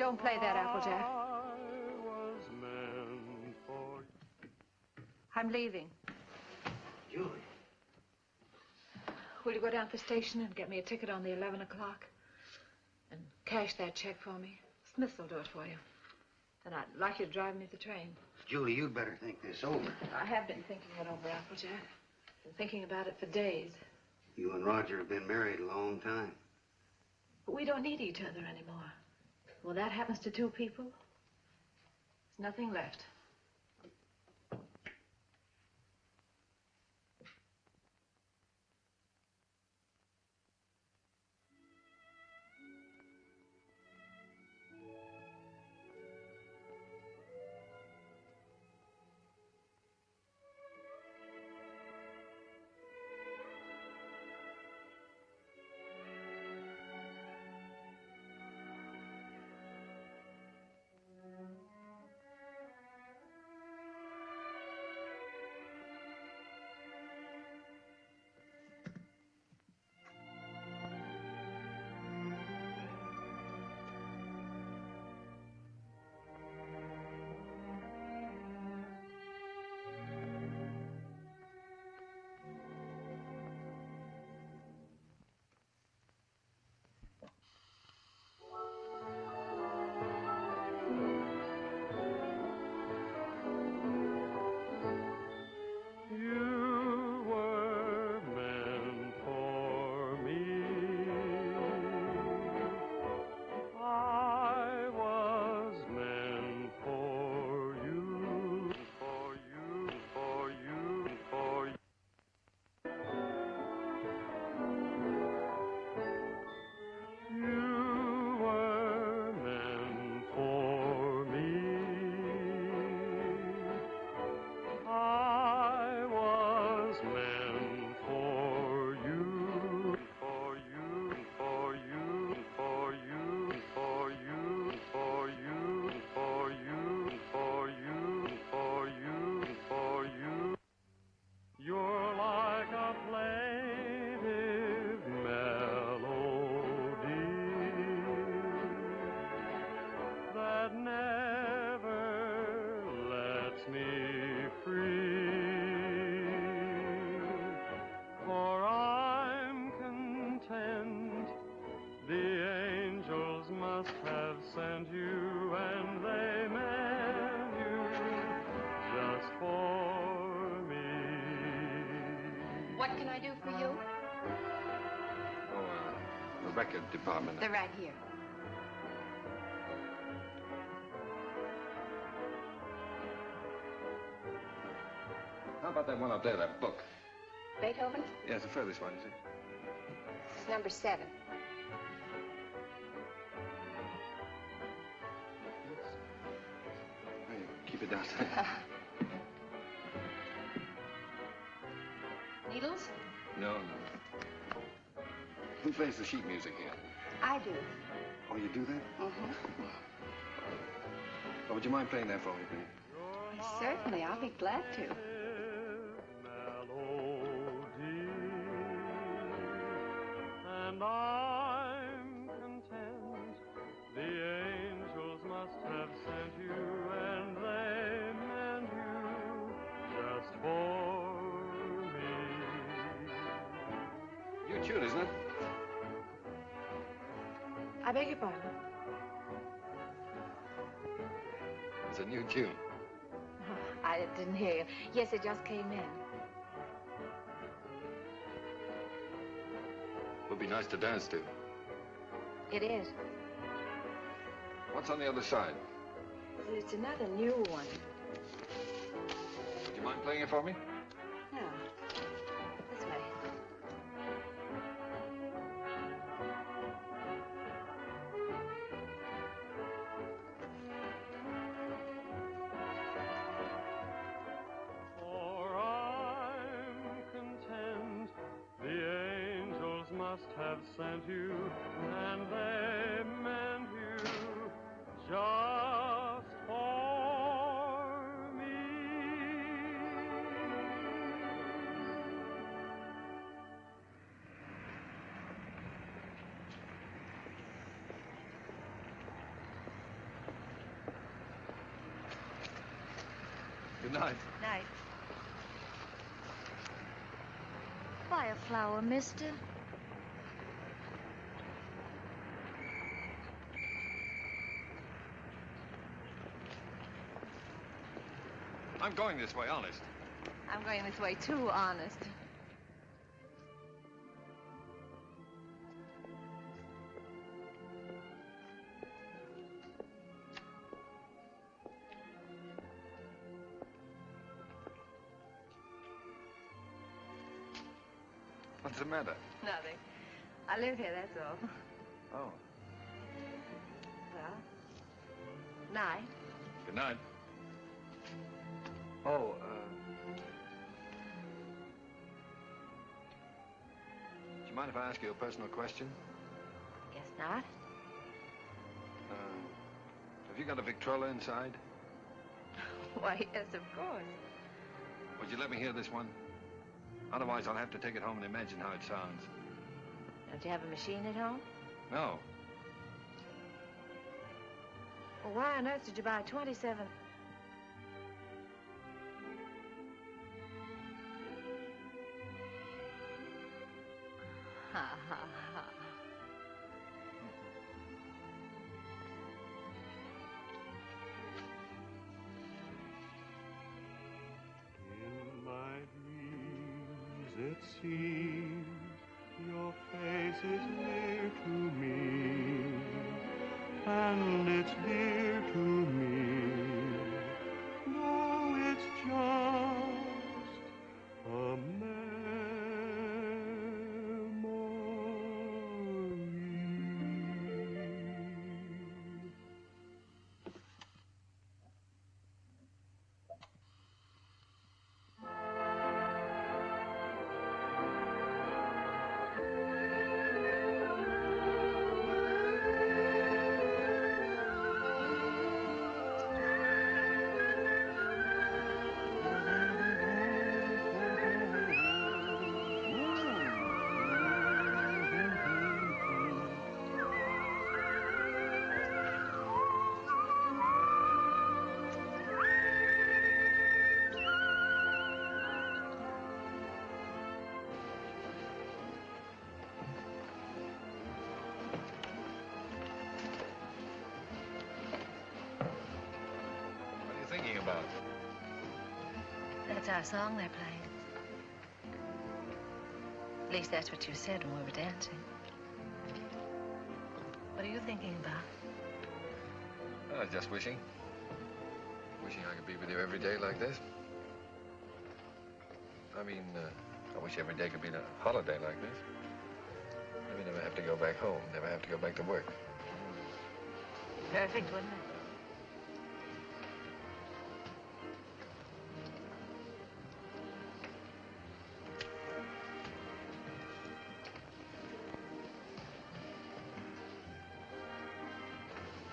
Don't play that, Applejack. I'm leaving. Julie. Will you go down to the station and get me a ticket on the 11 o'clock? And cash that check for me? Smith will do it for you. And I'd like you to drive me to the train. Julie, you'd better think this over. I have been thinking it over, Applejack. Been thinking about it for days. You and Roger have been married a long time. But we don't need each other anymore. When that happens to two people, there's nothing left. Department. They're right here. How about that one up there, that book? Beethoven? Yeah, it's the furthest one, is it? It's number 7. Hey, keep it down. Needles? No. Who plays the sheet music here? I do. Oh, you do that? Mm-hmm. Oh, would you mind playing that for me, please? Certainly, I'll be glad to. And I'm content. The angels must have sent you, and they meant you just for me. New tune, isn't it? I beg your pardon? It's a new tune. Oh, I didn't hear you. Yes, it just came in. Would be nice to dance to. It is. What's on the other side? It's another new one. Would you mind playing it for me? No. This way. Have sent you, and they meant you just for me. night. Night. Buy a flower, mister. I'm going this way, honest. I'm going this way too, honest. What's the matter? Nothing. I live here, that's all. Oh, Well, night. good night. Oh, do you mind if I ask you a personal question? Guess not. Have you got a Victrola inside? Why, yes, of course. Would you let me hear this one? Otherwise, I'll have to take it home and imagine how it sounds. Don't you have a machine at home? No. Well, why on earth did you buy 27? Ha, ha, ha. In my dreams, it seems your face is near to me, and it's dear to me, though it's just a memory. What are you thinking about? That's our song they're playing. At least that's what you said when we were dancing. What are you thinking about? I was just wishing. Wishing I could be with you every day like this. I mean, I wish every day could be a holiday like this. Maybe never have to go back home, never have to go back to work. Perfect, wouldn't it?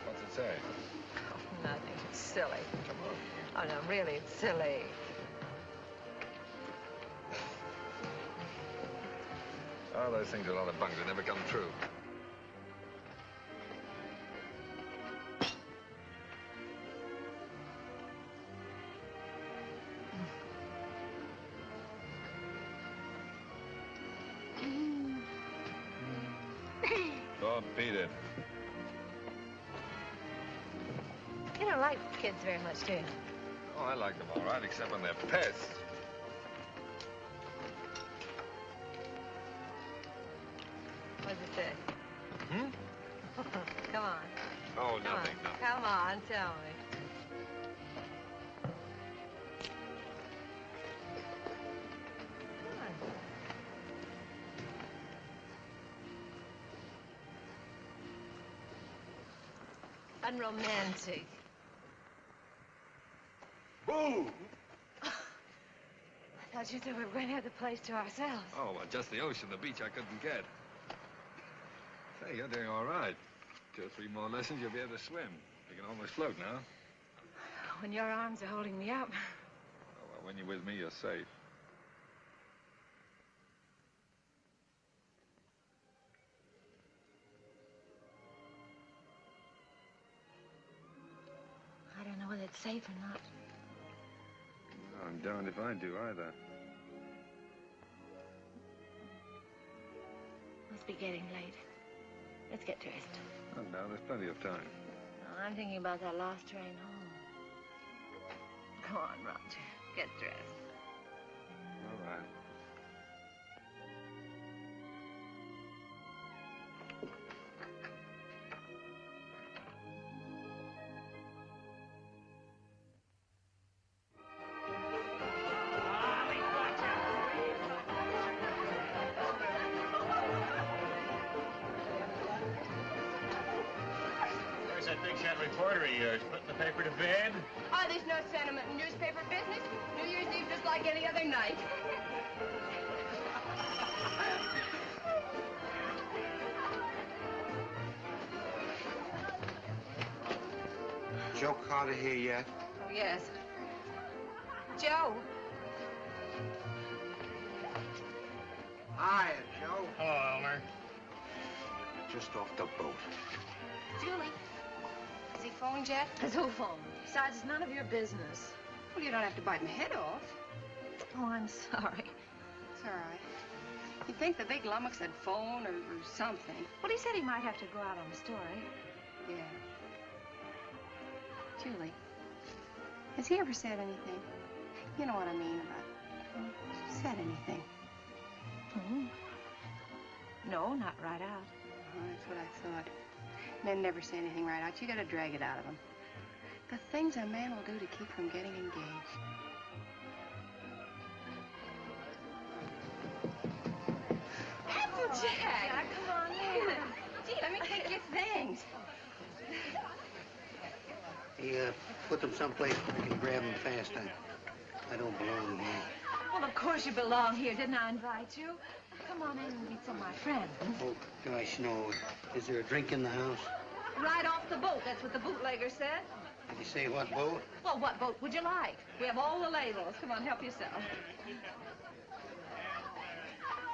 What's it say? Oh, nothing. It's silly. Come on. Oh, no, really, it's silly. Oh, those things are a lot of bunk. They never come true. Oh, beat it. You don't like kids very much, do you? Oh, I like them all right, except when they're pests. What does it say? Hmm? Come on. Oh, Come nothing, on. nothing. Come on, tell me. Come on. Unromantic. Boo! I thought you said we were going to have the place to ourselves. Oh, well, just the ocean, the beach I couldn't get. Say, you're doing all right. 2 or 3 more lessons, you'll be able to swim. You can almost float now. When your arms are holding me up. Oh, well, when you're with me, you're safe. I don't know whether it's safe or not. I'm darned if I do either. Must be getting late. Let's get dressed. Oh, no, there's plenty of time. I'm thinking about that last train home. Go on, Roger. Get dressed. All right. Where's that big shot reporter of yours? Putting the paper to bed? Oh, there's no sentiment in newspaper business. New Year's Eve just like any other night. Joe Carter here yet? Oh, yes. Joe. Hiya, Joe. Hello, Elmer. Just off the boat. Julie. Has he phoned yet? It's who phone? Besides, it's none of your business. Well, you don't have to bite my head off. Oh, I'm sorry. It's all right. You'd think the big lummox had phone or something. Well, he said he might have to go out on a story. Yeah. Julie, has he ever said anything? You know what I mean about said anything? Hmm. No, not right out. Oh, that's what I thought. Men never say anything right out. You gotta drag it out of them. The things a man will do to keep from getting engaged. Applejack! Come on in. Gee, let me take your things. Hey, put them someplace where I can grab them fast. I don't belong here. Well, of course you belong here. Didn't I invite you? Come on in and meet some of my friends. Oh, gosh, no. Is there a drink in the house? Right off the boat. That's what the bootlegger said. Did you say what boat? Well, what boat would you like? We have all the labels. Come on, help yourself.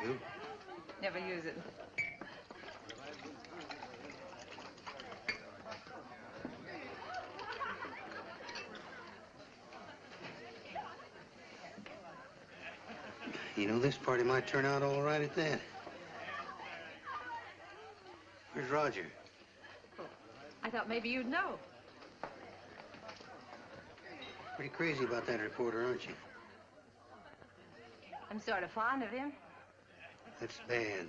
You? Never use it. You know, this party might turn out all right at that. Where's Roger? I thought maybe you'd know. Pretty crazy about that reporter, aren't you? I'm sort of fond of him. That's bad.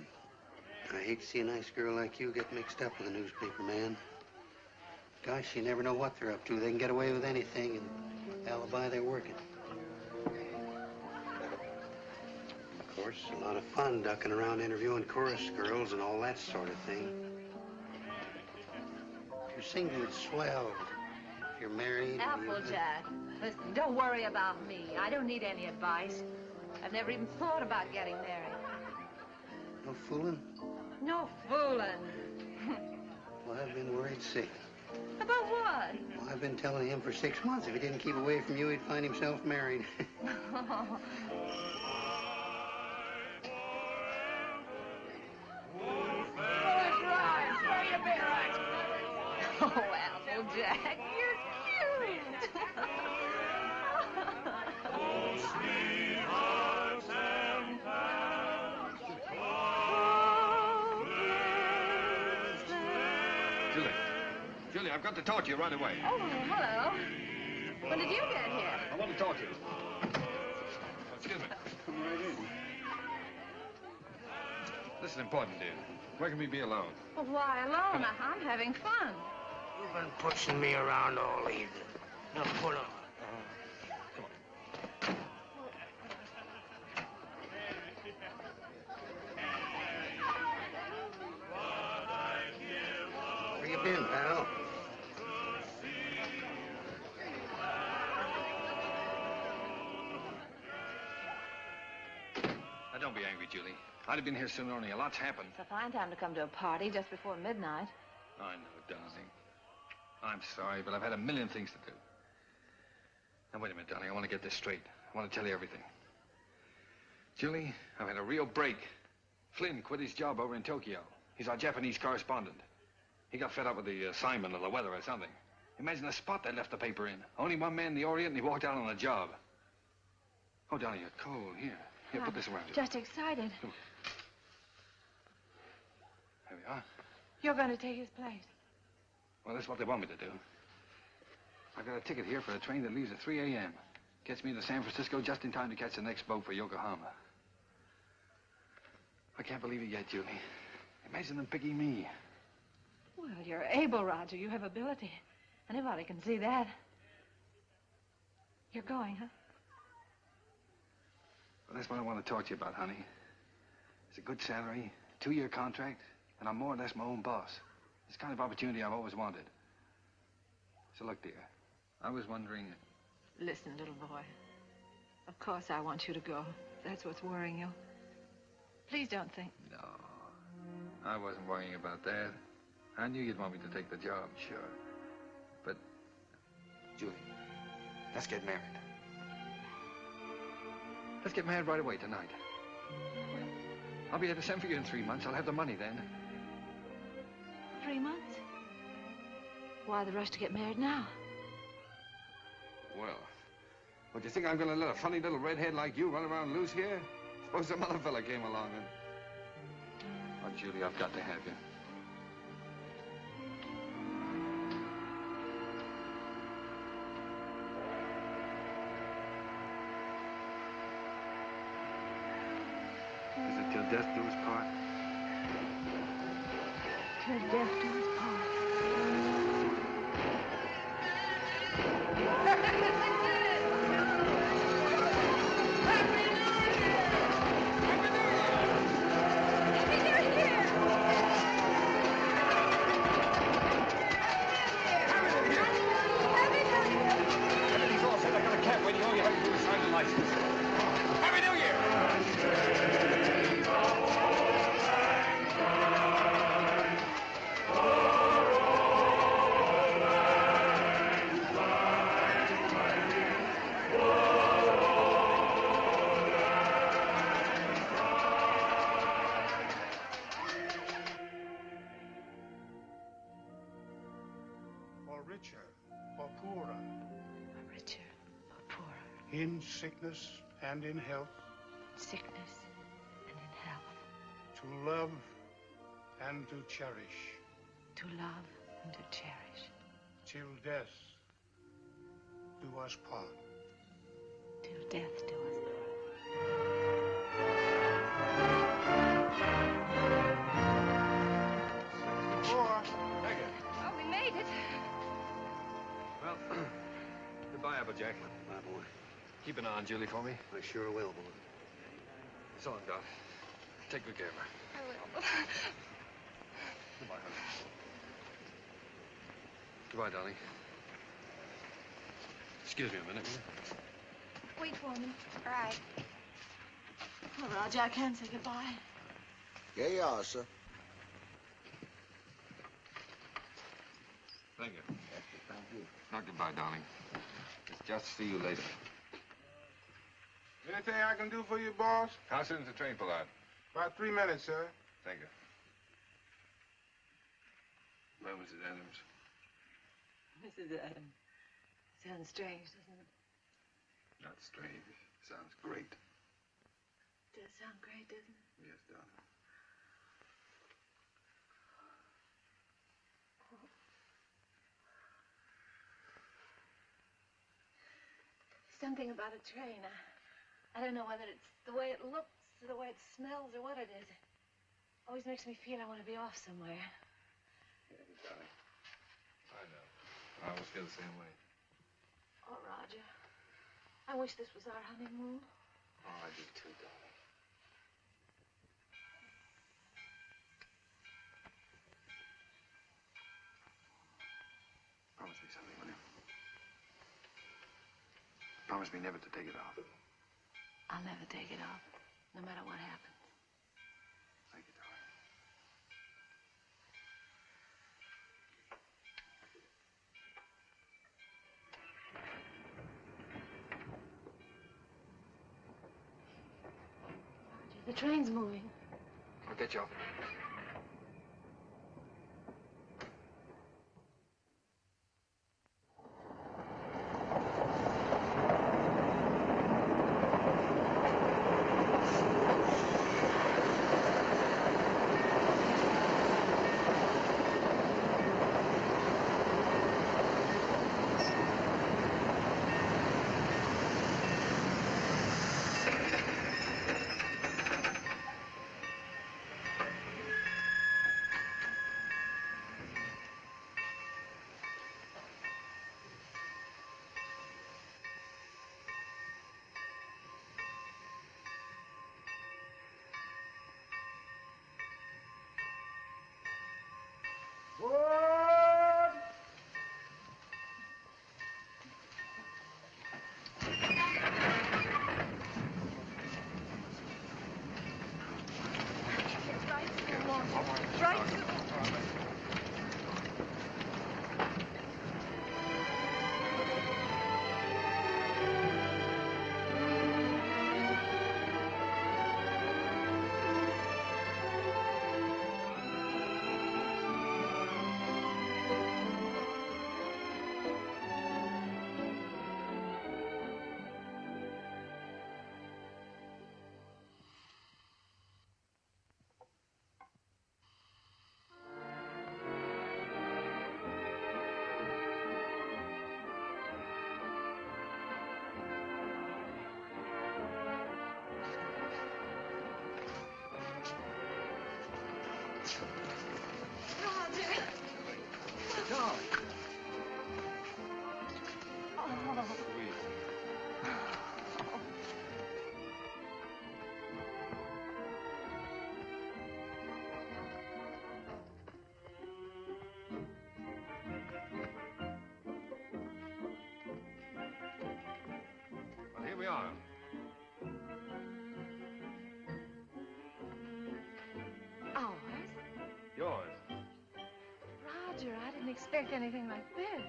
I hate to see a nice girl like you get mixed up with a newspaper man. Gosh, you never know what they're up to. They can get away with anything and alibi they're working. Of course, a lot of fun ducking around interviewing chorus girls and all that sort of thing. If you're single, it's swell. If you're married... Applejack, listen, don't worry about me. I don't need any advice. I've never even thought about getting married. No fooling? No fooling. Well, I've been worried sick. About what? Well, I've been telling him for 6 months if he didn't keep away from you, he'd find himself married. Oh, Applejack, you're cute. Julie, I've got to talk to you right away. Oh, hello. When did you get here? I want to talk to you. Excuse me. Come right in. This is important, dear. Where can we be alone? Well, why alone? I'm having fun. You've been pushing me around all evening. Now, put on. Come on. Where you been, pal? Now, don't be angry, Julie. I'd have been here sooner, only a lot's happened. It's a fine time to come to a party just before midnight. I know, darling. I'm sorry, but I've had a million things to do. Now, wait a minute, darling. I want to get this straight. I want to tell you everything. Julie, I've had a real break. Flynn quit his job over in Tokyo. He's our Japanese correspondent. He got fed up with the assignment or the weather or something. Imagine the spot they left the paper in. Only one man in the Orient, and he walked out on the job. Oh, Donnie, you're cold. Here, put this around you. Just excited. Come on. There we are. You're going to take his place. Well, that's what they want me to do. I've got a ticket here for a train that leaves at 3 a.m. Gets me to San Francisco just in time to catch the next boat for Yokohama. I can't believe it yet, Julie. Imagine them picking me. Well, you're able, Roger. You have ability. Anybody can see that. You're going, huh? Well, that's what I want to talk to you about, honey. It's a good salary, 2-year contract, and I'm more or less my own boss. It's the kind of opportunity I've always wanted. So look, dear, I was wondering... Listen, little boy. Of course I want you to go. That's what's worrying you. Please don't think... No, I wasn't worrying about that. I knew you'd want me to take the job, sure. But, Julie, let's get married. Let's get married right away tonight. I'll be able to send for you in 3 months. I'll have the money then. 3 months? Why the rush to get married now? Well, do you think I'm going to let a funny little redhead like you run around loose here? Suppose some other fella came along and... Oh, Julie, I've got to have you. Is it till death do us part? Till death do us part. Everything's all set. I got a cab waiting. All you have to do is sign the license. Happy New Year! Or richer, or poorer, Richer or poorer. in sickness and in health, Sickness and in health. to love and to cherish, To love and to cherish. till death do us part. Till death do us part. Thank you. Oh, we made it. Well, goodbye, Applejack. My boy. Keep an eye on Julie for me. I sure will, boy. So long, Doc. Take good care of her. I will. Goodbye, honey. Goodbye, darling. Excuse me a minute, will you? Wait for me. All right. Oh, Roger, I can't say goodbye. Here you are, sir. Thank you. Not goodbye, darling. It's just see you later. Anything I can do for you, boss? How soon does the train pull out? About 3 minutes, sir. Thank you. Well, Mrs. Adams. Mrs. Adams. Sounds strange, doesn't it? Not strange. Sounds great. Does sound great, doesn't it? Yes, darling. Something about a train. I don't know whether it's the way it looks or the way it smells or what it is. It always makes me feel I want to be off somewhere. Yes, darling. I know. I always feel the same way. Oh, Roger. I wish this was our honeymoon. Oh, I do too, darling. Promise me something, will you? Promise me never to take it off. I'll never take it off, no matter what happens. Thank you, darling. Roger, the train's moving. I'll get you off. Darling. Oh. Sweet. Well, here we are. Ours? Yours. Roger, I didn't expect anything like this.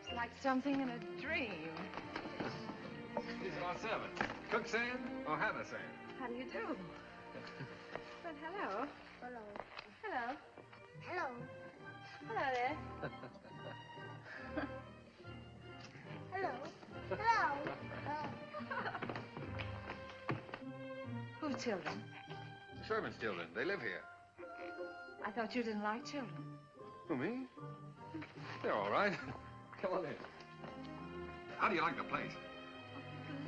It's like something in a dream. These are our servants. Cook saying or Hannah saying? How do you do? But hello. Hello. Hello. Hello. Hello there. Hello. Hello. Whose children? The servants' children. They live here. I thought you didn't like children. Who, me? They're all right. Come on in. How do you like the place?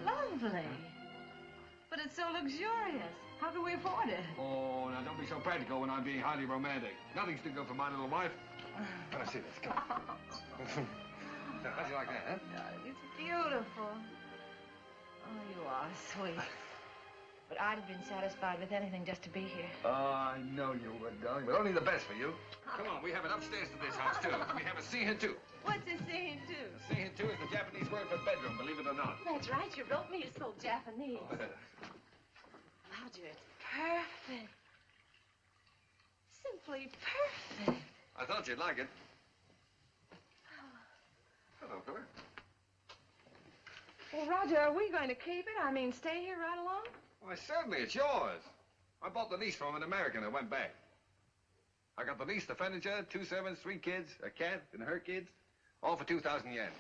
Lovely. But it's so luxurious. How can we afford it? Oh, now don't be so practical when I'm being highly romantic. Nothing's too good for my little wife. Let us see this. Come on. Now, how'd you like that, huh? It's beautiful. Oh, you are sweet. But I'd have been satisfied with anything just to be here. Oh, I know you would, darling, but only the best for you. Come on, we have it upstairs to this house, too. We have a seihin-tu. What's a seihin-tu? Seihin-tu is the Japanese word for bedroom, believe it or not. That's right. You wrote me. It's so Japanese. Roger, it's perfect. Simply perfect. I thought you'd like it. Hello, fella. Well, Roger, are we going to keep it? I mean, stay here right along? Why, certainly, it's yours. I bought the lease from an American that went back. I got the lease, the furniture, 2 servants, 3 kids, a cat, and her kids, all for 2,000 yen.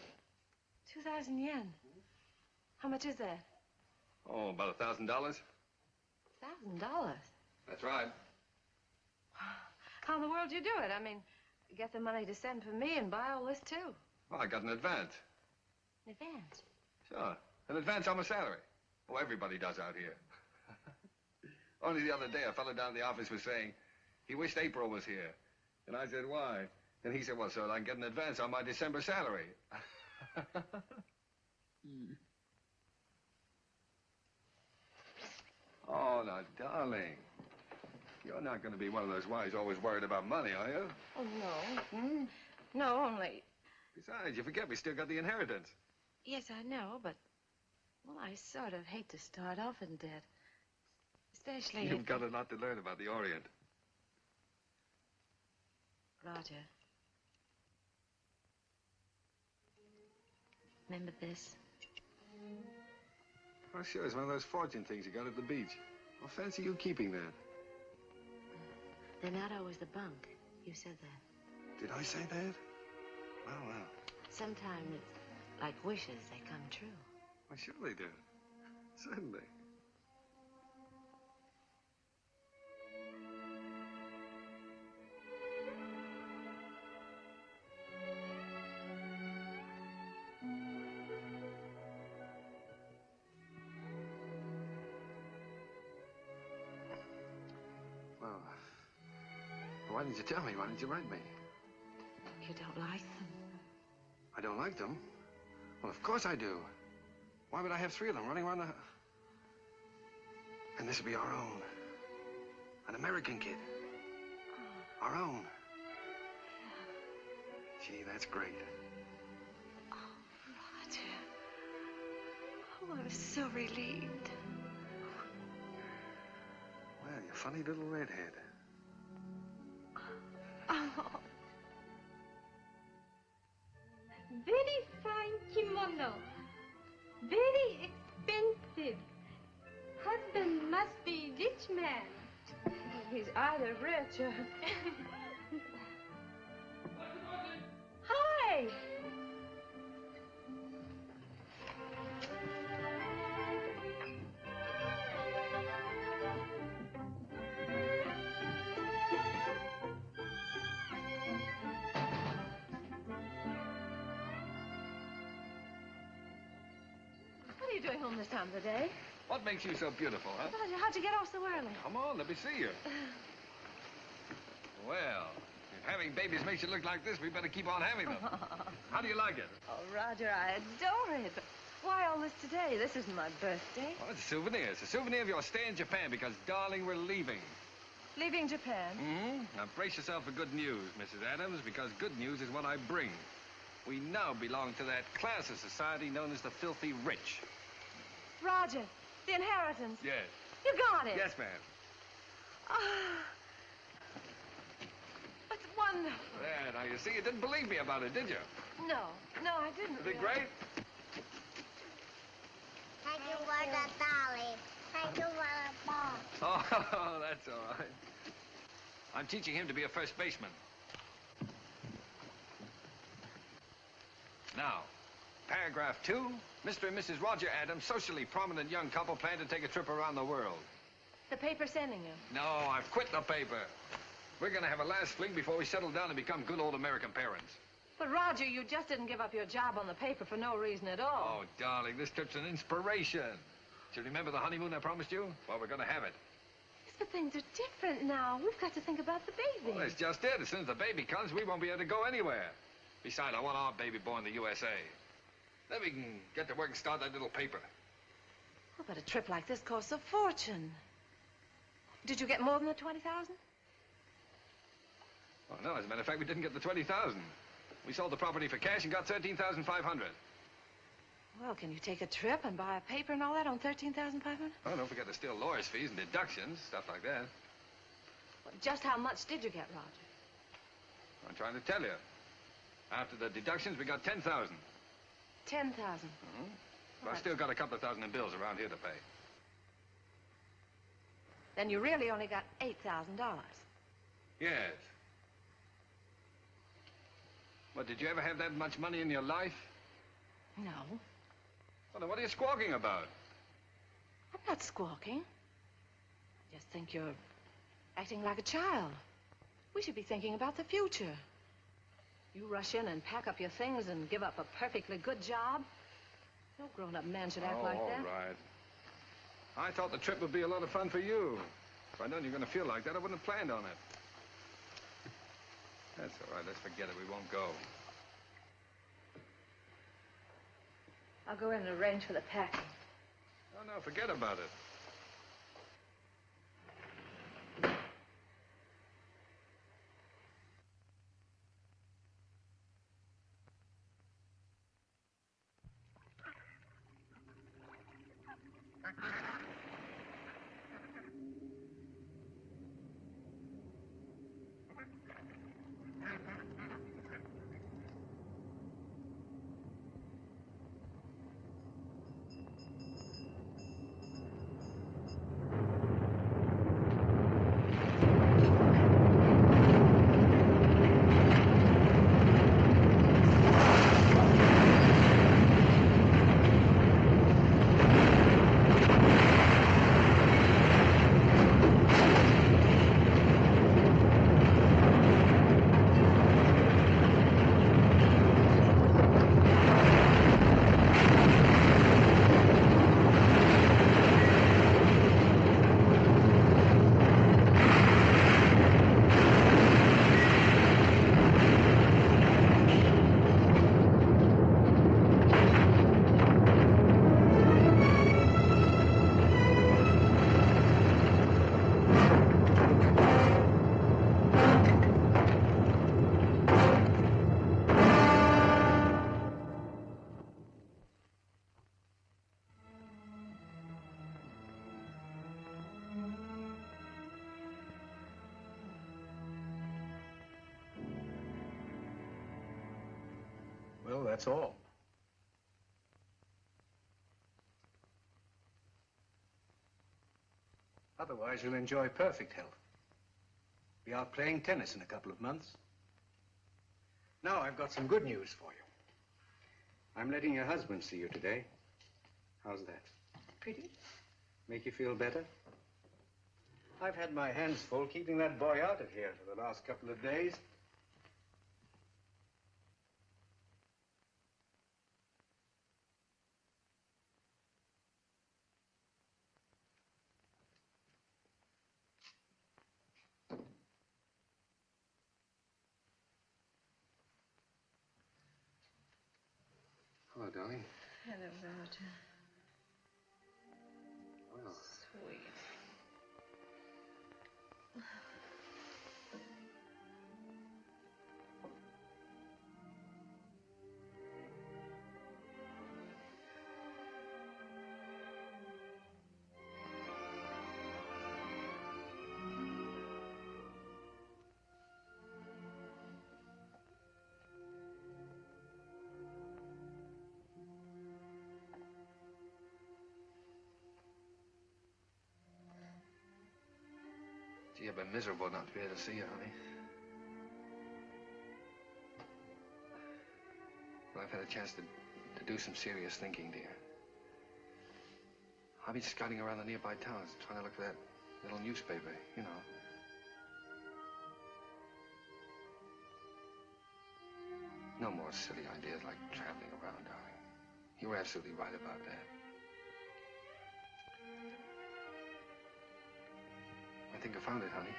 2,000 yen. How much is that? Oh, about $1,000. $1,000. That's right. How in the world do you do it? I mean, get the money to send for me and buy all this, too. Well, I got an advance. An advance? Sure. An advance on my salary. Oh, everybody does out here. Only the other day, a fellow down at the office was saying he wished April was here. And I said, why? And he said, well, so I can get an advance on my December salary. Oh, now, darling. You're not going to be one of those wives always worried about money, are you? Oh, no. No, only... Besides, you forget we still got the inheritance. Yes, I know, but... Well, I sort of hate to start off in debt. Especially You've if... got a lot to learn about the Orient. Roger. Remember this? Oh, sure, it's one of those fortune things you got at the beach. Well, fancy you keeping that. They're not always the bunk. You said that. Did I say that? Well, well. Sometimes it's like wishes, they come true. Well, sure they do. Certainly. Well, why didn't you tell me? Why didn't you write me? You don't like them? I don't like them? Well, of course I do. Why would I have 3 of them running around the... And this will be our own. An American kid. Oh. Our own. Yeah. Gee, that's great. Oh, Roger. Oh, I'm so relieved. Well, you funny little redhead. Oh. Very fine kimono. Very expensive. Husband must be rich man. He's either rich or... Hi. What are you doing home this time of the day? What makes you so beautiful, huh? Roger, how'd you get off so early? Come on, let me see you. Well, if having babies makes you look like this, we better keep on having them. How do you like it? Oh, Roger, I adore it. But why all this today? This isn't my birthday. Well, it's a souvenir. It's a souvenir of your stay in Japan because, darling, we're leaving. Leaving Japan? Mm-hmm. Now, brace yourself for good news, Mrs. Adams, because good news is what I bring. We now belong to that class of society known as the filthy rich. Roger, the inheritance. Yes. You got it. Yes, ma'am. It's wonderful. There, now, you see, you didn't believe me about it, did you? No, I didn't. Isn't it great? Thank you for the dolly. Thank you for the ball. Oh, that's all right. I'm teaching him to be a first baseman. Now, paragraph 2, Mr. and Mrs. Roger Adams, socially prominent young couple, plan to take a trip around the world. The paper's sending you. No, I've quit the paper. We're going to have a last fling before we settle down and become good old American parents. But, Roger, you just didn't give up your job on the paper for no reason at all. Oh, darling, this trip's an inspiration. Do you remember the honeymoon I promised you? Well, we're going to have it. Yes, but things are different now. We've got to think about the baby. Well, that's just it. As soon as the baby comes, we won't be able to go anywhere. Besides, I want our baby born in the USA. Then we can get to work and start that little paper. Oh, but a trip like this costs a fortune. Did you get more than the 20,000? Oh, no, as a matter of fact, we didn't get the 20,000. We sold the property for cash and got 13,500. Well, can you take a trip and buy a paper and all that on 13,500? Oh, don't forget there's still lawyer's fees and deductions, stuff like that. Well, just how much did you get, Roger? I'm trying to tell you. After the deductions, we got 10,000. 10,000? Mm-hmm. But I still got a couple of thousand in bills around here to pay. Then you really only got $8,000. Yes. Well, did you ever have that much money in your life? No. Well, then what are you squawking about? I'm not squawking. I just think you're acting like a child. We should be thinking about the future. You rush in and pack up your things and give up a perfectly good job. No grown-up man should act like that. All right. I thought the trip would be a lot of fun for you. If I'd known you were going to feel like that, I wouldn't have planned on it. That's all right. Let's forget it. We won't go. I'll go in and arrange for the packing. Oh, no, forget about it. Well, that's all. Otherwise, you'll enjoy perfect health. Be out playing tennis in a couple of months. Now, I've got some good news for you. I'm letting your husband see you today. How's that? Pretty? Make you feel better? I've had my hands full keeping that boy out of here for the last couple of days. darling. Hello, Roger. Well. Sweet. Gee, I've been miserable not to be able to see you, honey. Well, I've had a chance to do some serious thinking, dear. I've been scouting around the nearby towns, trying to look for that little newspaper, you know. No more silly ideas like traveling around, darling. You were absolutely right about that. I think I found it, honey.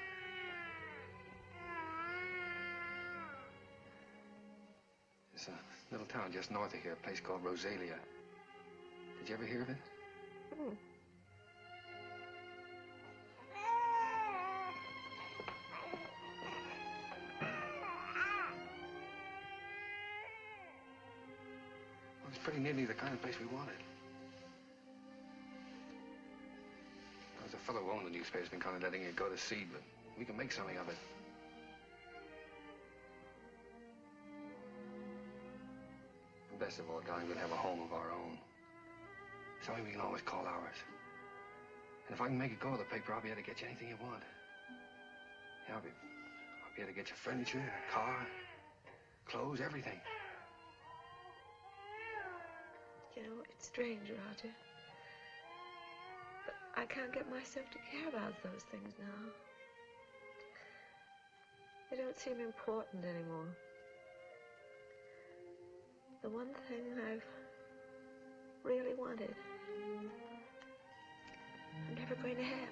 It's a little town just north of here, a place called Rosalia. Did you ever hear of it? Hmm. Well, it's pretty nearly the kind of place we wanted. There's a fellow who owned the newspaper's been kind of letting it go to seed, but we can make something of it. And best of all, darling, we'll have a home of our own. Something we can always call ours. And if I can make it go to the paper, I'll be able to get you anything you want. Yeah, I'll be able to get you furniture, a car, clothes, everything. You know, it's strange, Roger. But I can't get myself to care about those things now. They don't seem important anymore. The one thing I've really wanted, I'm never going to have.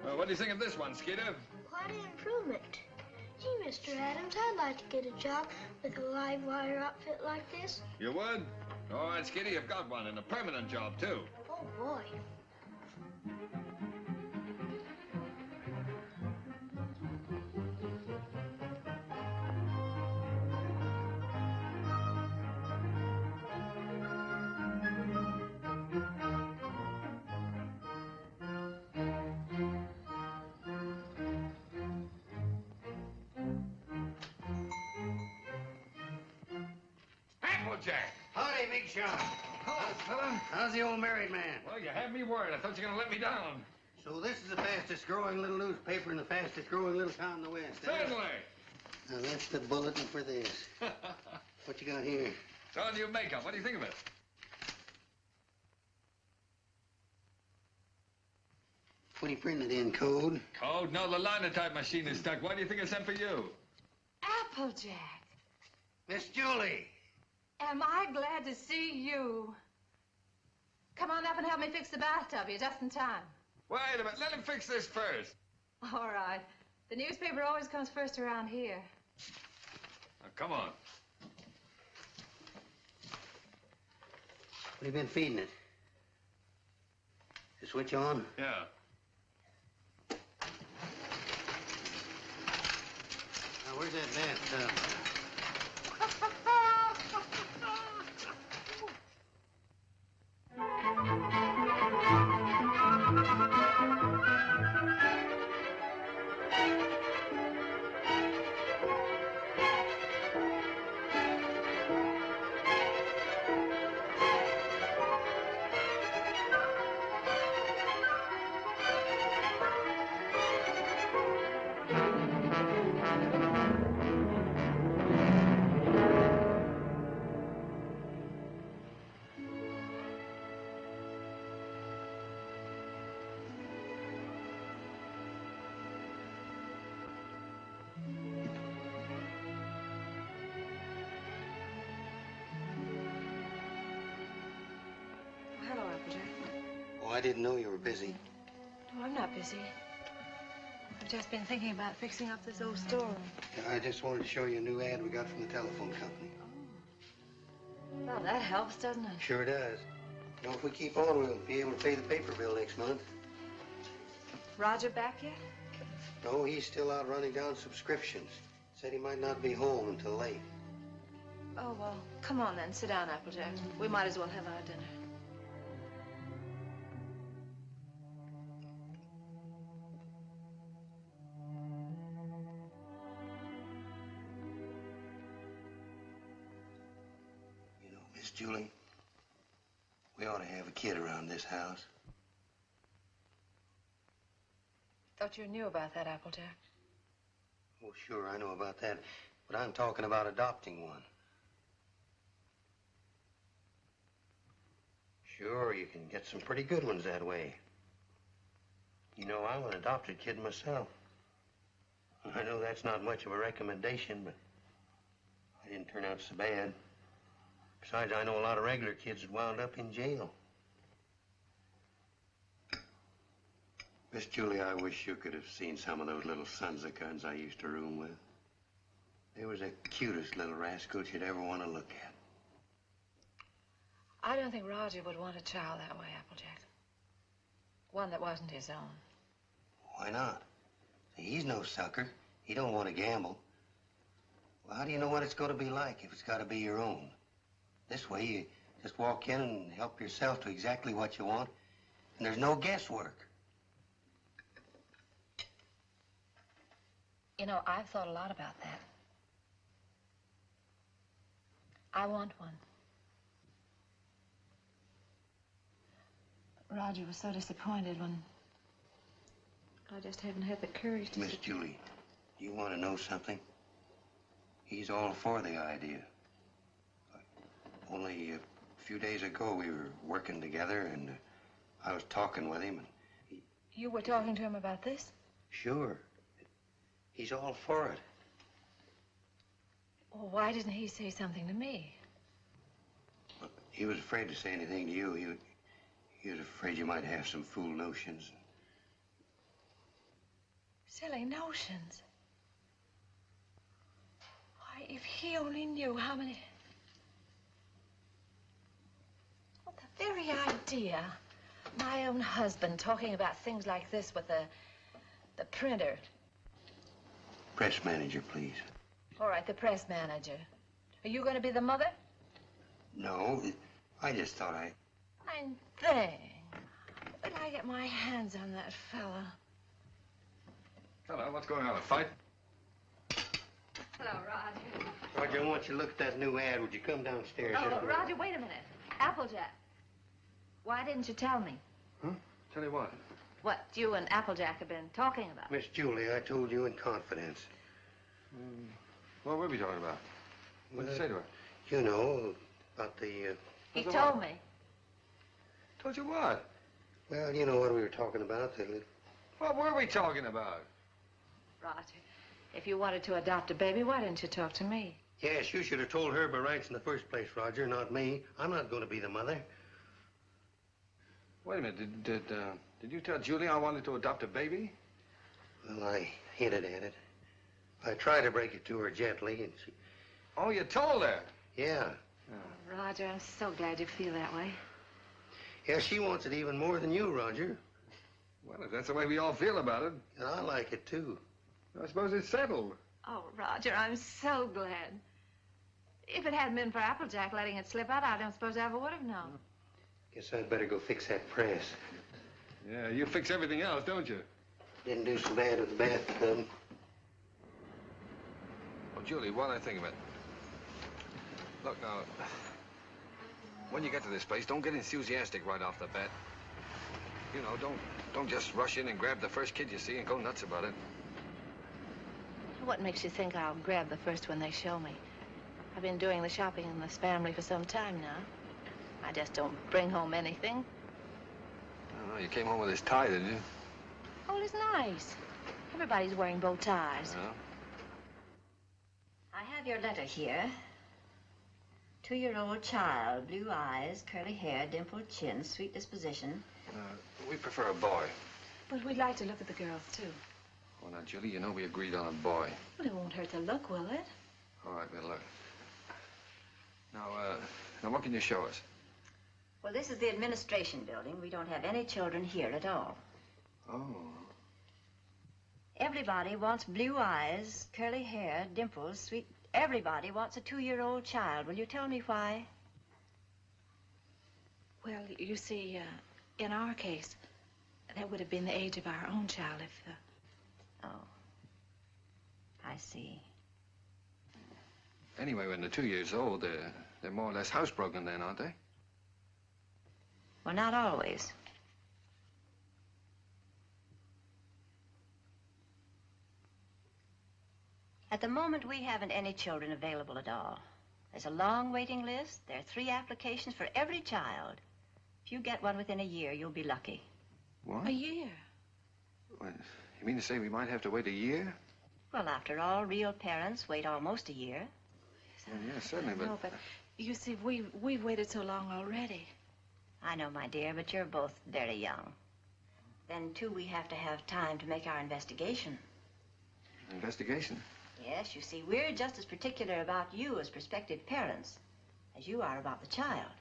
Well, what do you think of this one, Skeeter? Quite an improvement. Gee, Mr. Adams, I'd like to get a job with a live wire outfit like this. You would? All right, Skeeter, you've got one, and a permanent job, too. Oh, boy. Jack. Howdy, Big Shot. Hello, fella. How's the old married man? Well, you had me worried. I thought you were going to let me down. So this is the fastest growing little newspaper in the fastest growing little town in the West. Certainly. Now, that's the bulletin for this. What you got here? It's all new makeup. What do you think of it? What do you print it in, code? Code? No, the linotype machine is stuck. Why do you think I sent for you? Applejack, Miss Julie. am I glad to see you. Come on up and help me fix the bathtub. You're just in time. Wait a minute. Let him fix this first. All right. The newspaper always comes first around here. Now, come on. What have you been feeding it? The switch on? Yeah. Now, where's that bathtub? Hello, Applejack. Oh, I didn't know you were busy. No, I'm not busy. I've just been thinking about fixing up this old storeroom. I just wanted to show you a new ad we got from the telephone company. Well, that helps, doesn't it? Sure does. You know, if we keep on, we'll be able to pay the paper bill next month. Roger back yet? No, he's still out running down subscriptions. Said he might not be home until late. Oh, well, come on then. Sit down, Applejack. We might as well have our dinner. You know, Miss Julie, we ought to have a kid around this house. Thought you knew about that, Applejack. Oh, sure, I know about that. But I'm talking about adopting one. Sure, you can get some pretty good ones that way. You know, I'm an adopted kid myself. I know that's not much of a recommendation, but I didn't turn out so bad. Besides, I know a lot of regular kids that wound up in jail. Miss Julie, I wish you could have seen some of those little sons of guns I used to room with. They was the cutest little rascals you'd ever want to look at. I don't think Roger would want a child that way, Applejack. One that wasn't his own. Why not? He's no sucker. He don't want to gamble. Well, how do you know what it's going to be like if it's got to be your own? This way, you just walk in and help yourself to exactly what you want, and there's no guesswork. You know, I've thought a lot about that. I want one. Roger was so disappointed when I just haven't had the courage to... Miss Julie, you want to know something? He's all for the idea. Only a few days ago, we were working together, and I was talking with him, and You were talking to him about this? Sure. He's all for it. Well, why didn't he say something to me? Well, he was afraid to say anything to you. He was afraid you might have some fool notions. Silly notions. Why, if he only knew how many... Well, the very idea. My own husband talking about things like this with the printer. Press manager, please. All right, the press manager. Are you going to be the mother? No, I just thought Fine thing. When I get my hands on that fella. Hello, what's going on, a fight? Hello, Roger. Roger, I want you to look at that new ad. Would you come downstairs? Oh, Roger, wait a minute. Applejack. Why didn't you tell me? Huh? Tell you what? What you and Applejack have been talking about. Miss Julie, I told you in confidence. What were we talking about? What did you say to her? You know, about the... He told me. Told you what? Well, you know what we were talking about. What were we talking about? Roger, if you wanted to adopt a baby, why didn't you talk to me? Yes, you should have told her by rights in the first place, Roger, not me. I'm not going to be the mother. Wait a minute. Did you tell Julie I wanted to adopt a baby? Well, I hinted at it. I tried to break it to her gently, and she... Oh, you told her? Yeah. Oh, Roger, I'm so glad you feel that way. Yeah, she wants it even more than you, Roger. Well, if that's the way we all feel about it. And I like it, too. I suppose it's settled. Oh, Roger, I'm so glad. If it hadn't been for Applejack letting it slip out, I don't suppose I ever would have known. Guess I'd better go fix that press. Yeah, you fix everything else, don't you? Didn't do so bad with the bathtub. Oh, Julie, while I think of it. Look, now, when you get to this place, don't get enthusiastic right off the bat. You know, don't just rush in and grab the first kid you see and go nuts about it. What makes you think I'll grab the first one they show me? I've been doing the shopping in this family for some time now. I just don't bring home anything. Oh, you came home with this tie, didn't you? Oh, it's nice. Everybody's wearing bow ties. Yeah. I have your letter here. 2-year-old child, blue eyes, curly hair, dimpled chin, sweet disposition. We prefer a boy. But we'd like to look at the girls, too. Well, now, Julie, you know we agreed on a boy. Well, it won't hurt to look, will it? All right, we'll look. Now, what can you show us? Well, this is the administration building. We don't have any children here at all. Oh. Everybody wants blue eyes, curly hair, dimples, sweet... Everybody wants a 2-year-old child. Will you tell me why? Well, you see, in our case, that would have been the age of our own child if the... Oh. I see. Anyway, when they're 2 years old, they're more or less housebroken then, aren't they? Well, not always. At the moment, we haven't any children available at all. There's a long waiting list. There are 3 applications for every child. If you get one within a year, you'll be lucky. What? A year? What, you mean to say we might have to wait a year? Well, after all, real parents wait almost a year. Well, yeah, certainly, but... No, but you see, we've waited so long already. I know, my dear, but you're both very young. Then, too, we have to have time to make our investigation. Investigation? Yes, you see, we're just as particular about you as prospective parents as you are about the child.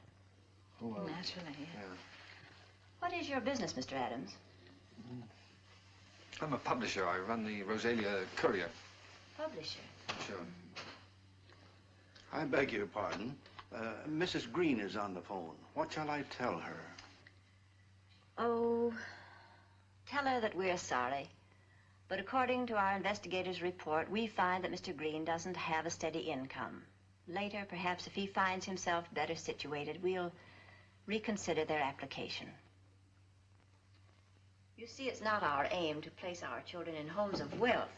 Oh, well, naturally, yeah. What is your business, Mr. Adams? I'm a publisher. I run the Rosalia Courier. Publisher? Sure. I beg your pardon. Mrs. Green is on the phone. What shall I tell her? Oh, tell her that we're sorry. But according to our investigator's report, we find that Mr. Green doesn't have a steady income. Later, perhaps if he finds himself better situated, we'll reconsider their application. You see, it's not our aim to place our children in homes of wealth,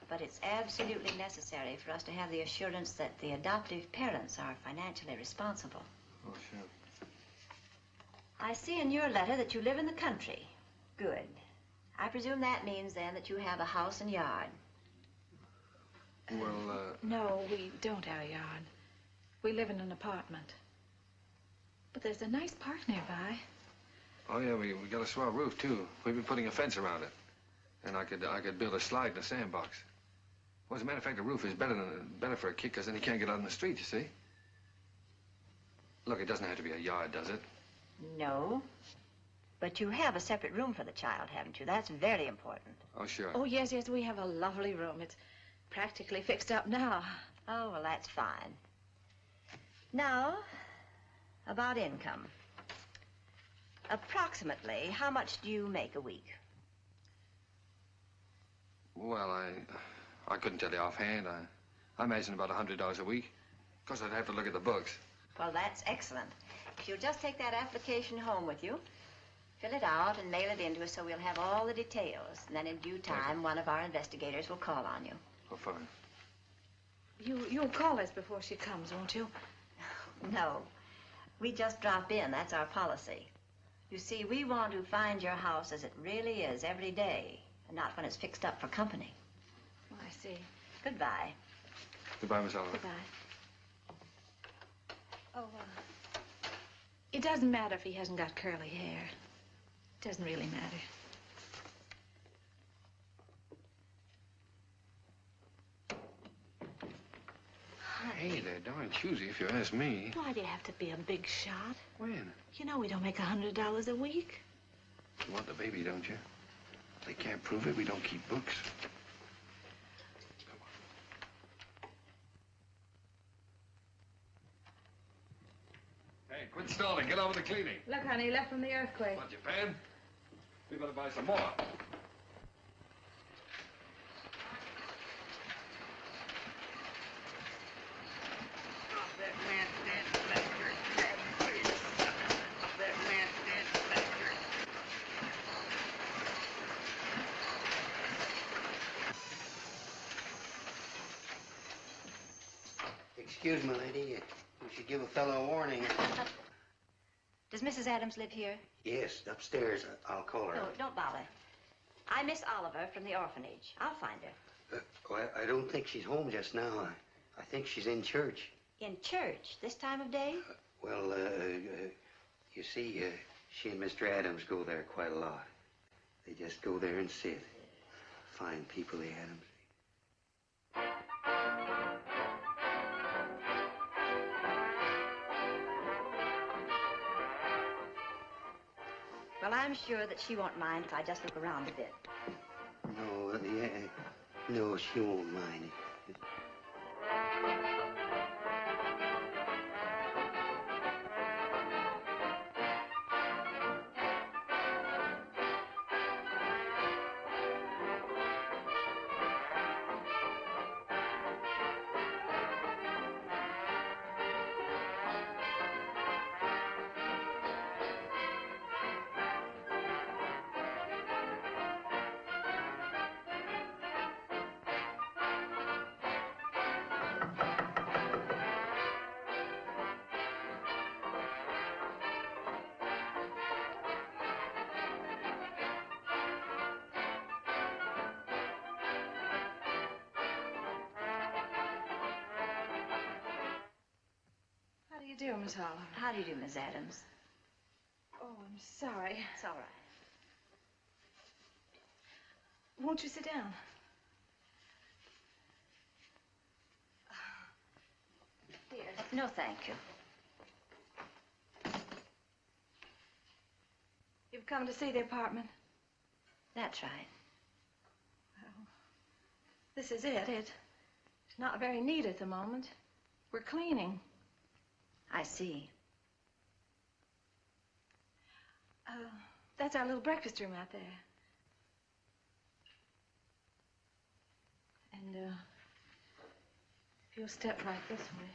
but it's absolutely necessary for us to have the assurance that the adoptive parents are financially responsible. Oh, sure. I see in your letter that you live in the country. Good. I presume that means, then, that you have a house and yard. Well, No, we don't have a yard. We live in an apartment. But there's a nice park nearby. Oh, yeah, we got a swell roof, too. We've been putting a fence around it. And I could build a slide in a sandbox. Well, as a matter of fact, the roof is better for a kid, because then he can't get out in the street, you see. Look, it doesn't have to be a yard, does it? No. But you have a separate room for the child, haven't you? That's very important. Oh, sure. Oh, yes, we have a lovely room. It's practically fixed up now. Oh, well, that's fine. Now, about income. Approximately, how much do you make a week? Well, I couldn't tell you offhand. I imagine about $100 a week. Of course, I'd have to look at the books. Well, that's excellent. If you'll just take that application home with you, fill it out and mail it in to us so we'll have all the details. And then in due time, one of our investigators will call on you. Oh, fine. You'll call us before she comes, won't you? No. We just drop in. That's our policy. You see, we want to find your house as it really is every day, and not when it's fixed up for company. Oh, I see. Goodbye. Goodbye, Miss Oliver. Goodbye. Oh, it doesn't matter if he hasn't got curly hair. It doesn't really matter. Hey, they're darn choosy if you ask me. Why do you have to be a big shot? When? You know we don't make $100 a week. You want the baby, don't you? If they can't prove it, we don't keep books. Come on. Hey, quit stalling. Get on with the cleaning. Look, honey, left from the earthquake. Want Japan? We better buy some more. Excuse me, lady. You should give a fellow a warning. Does Mrs. Adams live here? Yes, upstairs. I'll call her. No, don't bother. I'm Miss Oliver from the orphanage. I'll find her. Well, I don't think she's home just now. I think she's in church. In church this time of day? Well, you see, she and Mr. Adams go there quite a lot. They just go there and sit. Fine people, the Adams. Well, I'm sure that she won't mind if I just look around a bit. No, no, she won't mind. How do you do, Miss Oliver? How do you do, Miss Adams? Oh, I'm sorry. It's all right. Won't you sit down? Here. No, thank you. You've come to see the apartment? That's right. Well, this is it. It's not very neat at the moment. We're cleaning. I see. That's our little breakfast room out there. And, if you'll step right this way.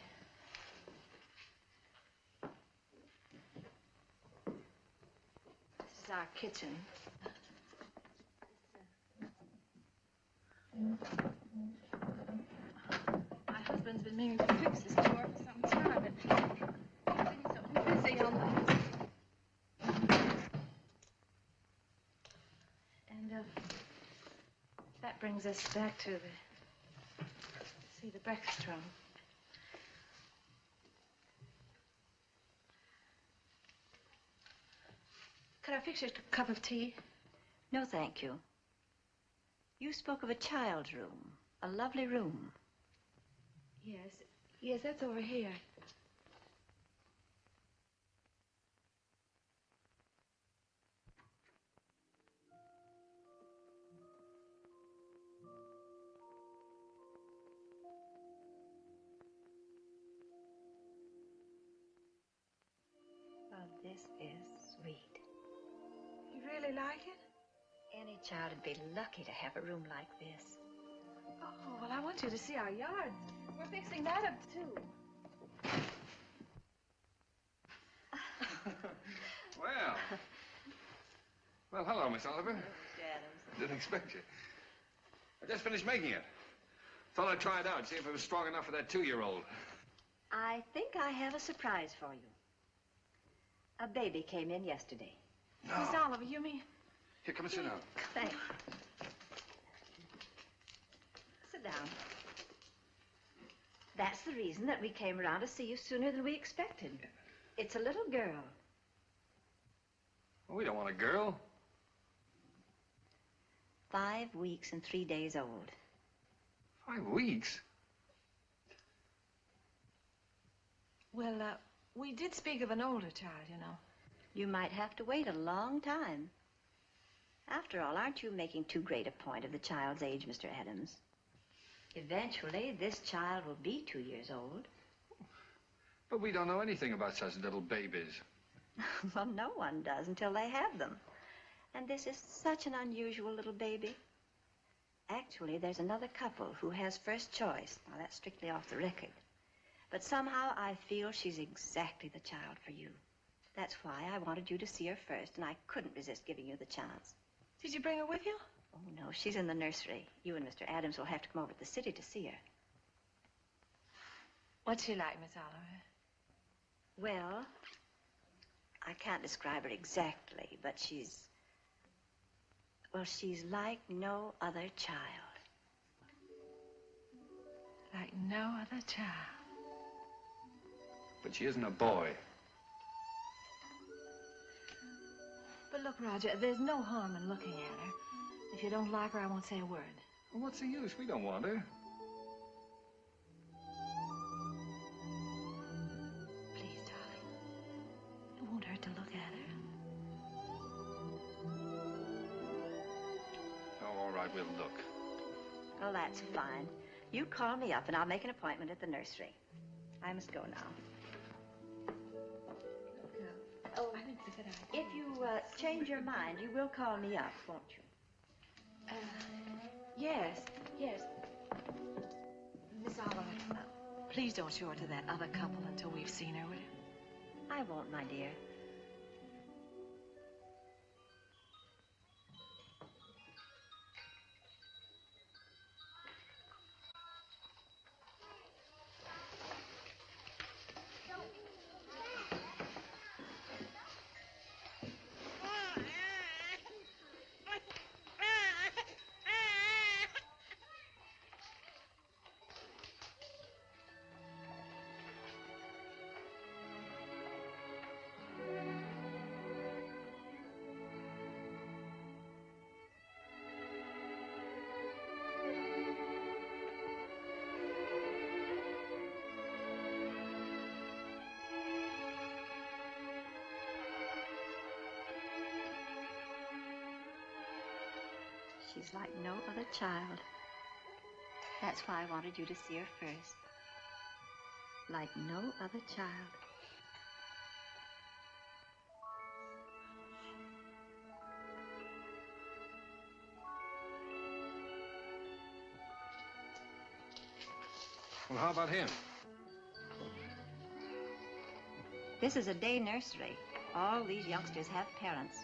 This is our kitchen. My husband's been meaning to fix this door for some time, but he's been so busy on the... And, that brings us back to the breakfast room. Could I fix you a cup of tea? No, thank you. You spoke of a child's room, a lovely room. Yes, that's over here. Oh, this is sweet. You really like it? Any child would be lucky to have a room like this. Oh, well, I want you to see our yard. We're fixing that up, too. Well, hello, Miss Oliver. Hello, Mr. Adams. Didn't expect you. I just finished making it. Thought I'd try it out, see if it was strong enough for that 2-year-old. I think I have a surprise for you. A baby came in yesterday. No. Miss Oliver, you mean? Here, come and sit down. Thanks. Sit down. That's the reason that we came around to see you sooner than we expected. It's a little girl. Well, we don't want a girl. 5 weeks and 3 days old. 5 weeks? Well, we did speak of an older child, you know. You might have to wait a long time. After all, aren't you making too great a point of the child's age, Mr. Adams? Eventually, this child will be 2 years old. But we don't know anything about such little babies. Well, no one does until they have them. And this is such an unusual little baby. Actually, there's another couple who has first choice. Now, that's strictly off the record. But somehow I feel she's exactly the child for you. That's why I wanted you to see her first, and I couldn't resist giving you the chance. Did you bring her with you? Oh, no, she's in the nursery. You and Mr. Adams will have to come over to the city to see her. What's she like, Miss Oliver? Well, I can't describe her exactly, but she's like no other child. Like no other child. But she isn't a boy. But look, Roger, there's no harm in looking at her. If you don't like her, I won't say a word. Well, what's the use? We don't want her. Please, darling. It won't hurt to look at her. Oh, all right, we'll look. Oh, that's fine. You call me up, and I'll make an appointment at the nursery. I must go now. Oh, I think it's a good idea. if you change your mind, you will call me up, won't you? Yes. Miss Oliver, please don't show her to that other couple until we've seen her, will you? I won't, my dear. She's like no other child. That's why I wanted you to see her first. Like no other child. Well, how about him? This is a day nursery. All these youngsters have parents.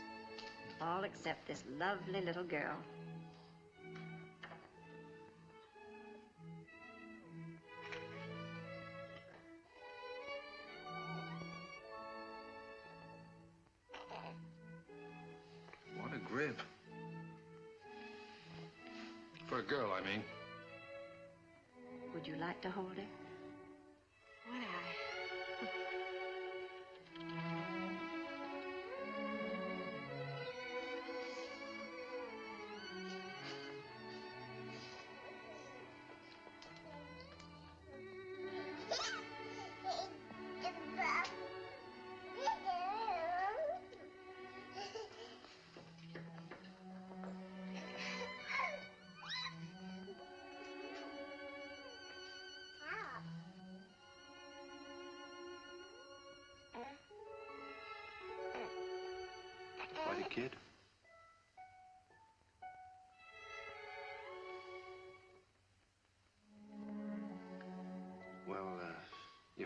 All except this lovely little girl. What a grip. For a girl, I mean. Would you like to hold her? Would I? Buddy, kid.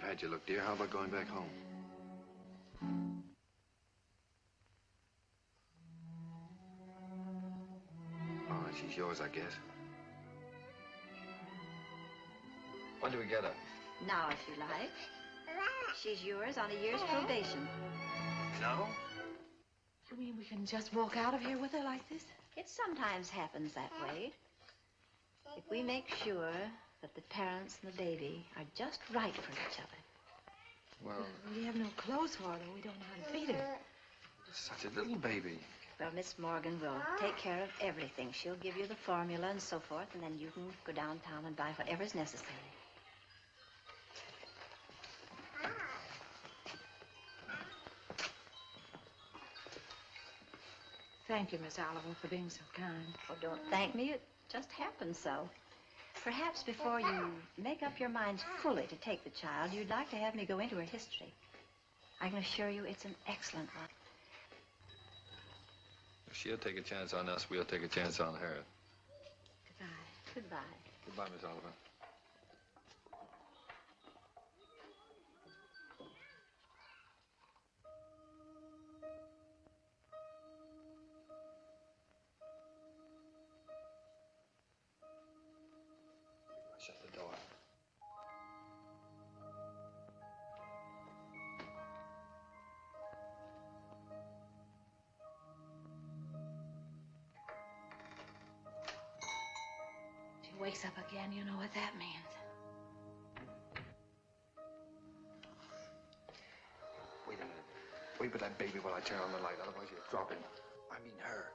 had you look, dear. How about going back home? All right, she's yours, I guess. When do we get her? Now, if you like. She's yours on a year's probation. No? You mean we can just walk out of here with her like this? It sometimes happens that way. If we make sure that the parents and the baby are just right for each other. Well, We have no clothes for her, though. We don't know how to feed her. such a little baby. Well, Miss Morgan will take care of everything. She'll give you the formula and so forth, and then you can go downtown and buy whatever's necessary. Thank you, Miss Oliver, for being so kind. Oh, don't thank me. It just happened so. Perhaps before you make up your minds fully to take the child, you'd like to have me go into her history. I can assure you it's an excellent one. If she'll take a chance on us, we'll take a chance on her. Goodbye. Goodbye. Goodbye, Miss Oliver. Shut the door. She wakes up again, you know what that means. Wait a minute. Wait with that baby while I turn on the light, otherwise you'll drop him. I mean her.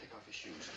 Take off your shoes.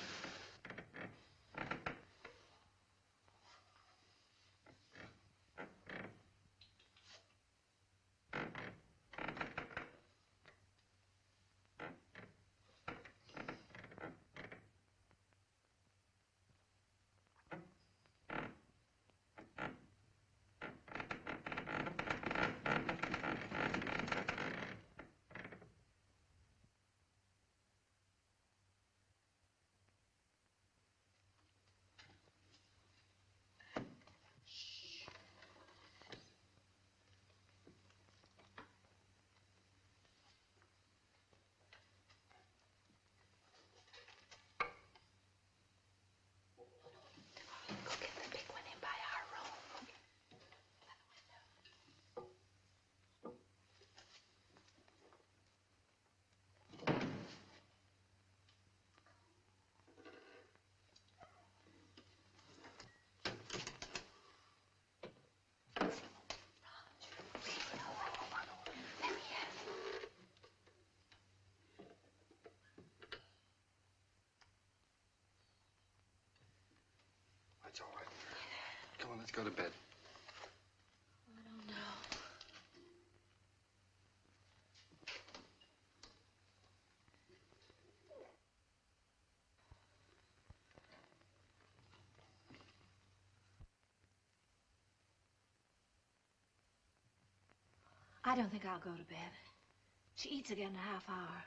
That's all right. Come on, let's go to bed. I don't know. I don't think I'll go to bed. She eats again in a half hour.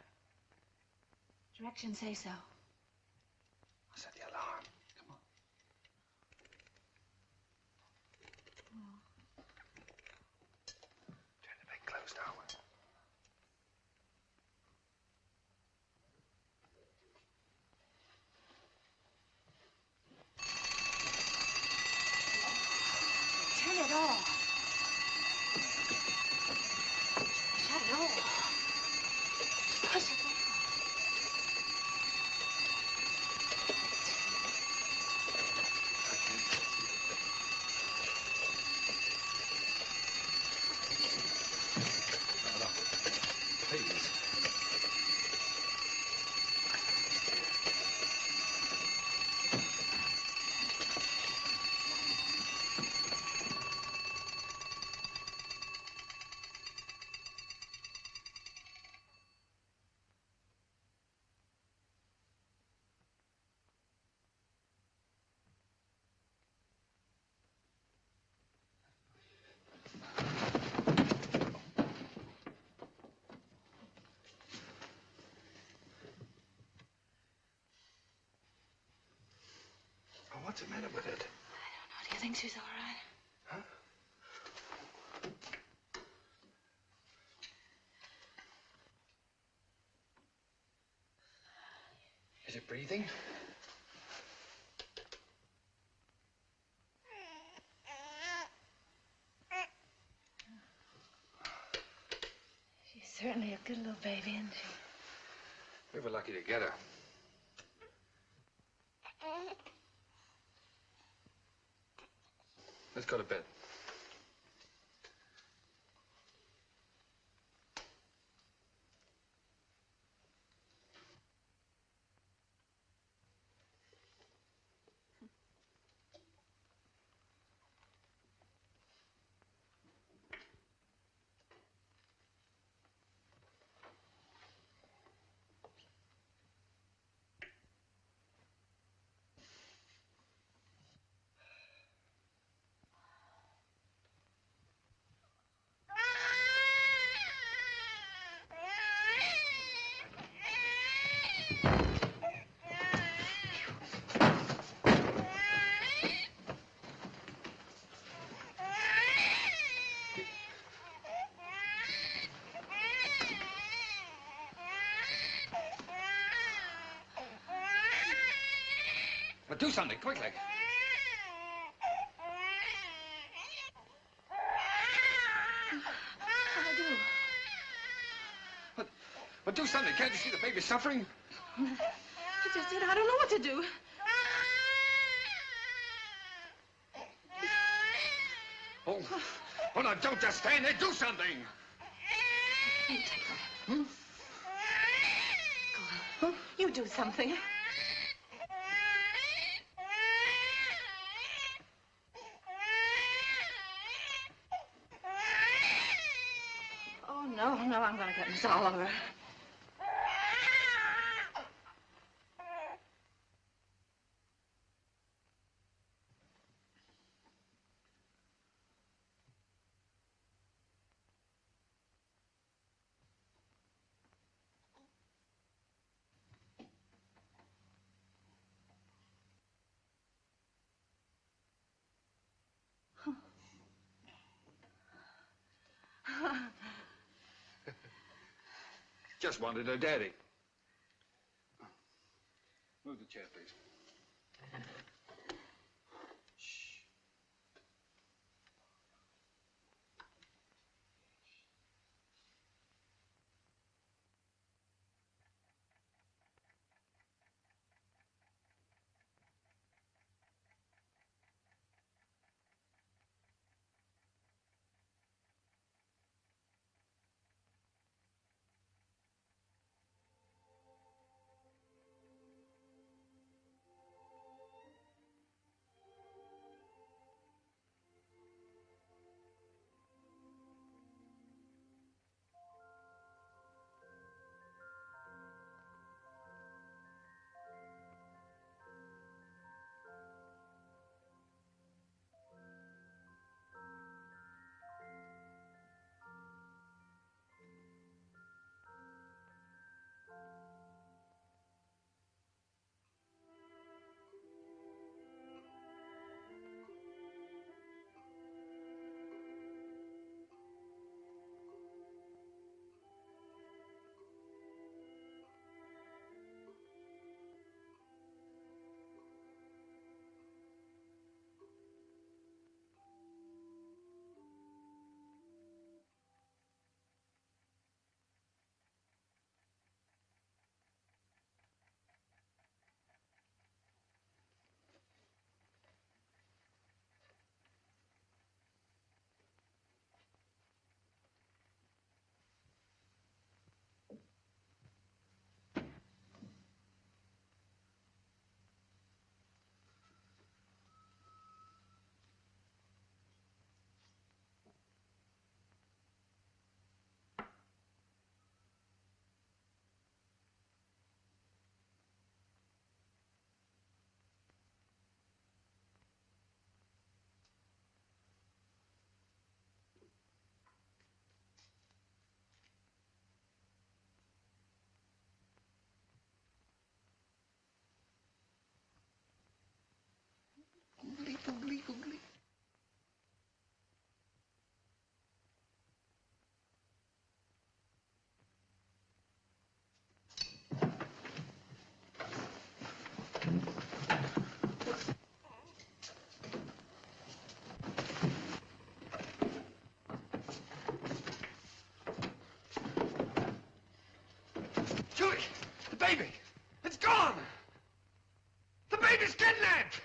Directions say so. I'll set the alarm. Come on. Turn the big closed down. Turn it off. Shut it off. Push it down. Please. What's the matter with it? I don't know. Do you think she's all right? Huh? Is it breathing? She's certainly a good little baby, isn't she? We were lucky to get her. Let's go to bed. But do something, quickly. I'll do. But do something. Can't you see the baby suffering? I just said I don't know what to do. Oh, no, don't just stand there. Do something. Take her. Hmm? Go on. You do something. Oh, no, I'm going to get Miss Oliver. Just wanted her daddy. Move the chair, please. Shh. baby! It's gone! The baby's kidnapped!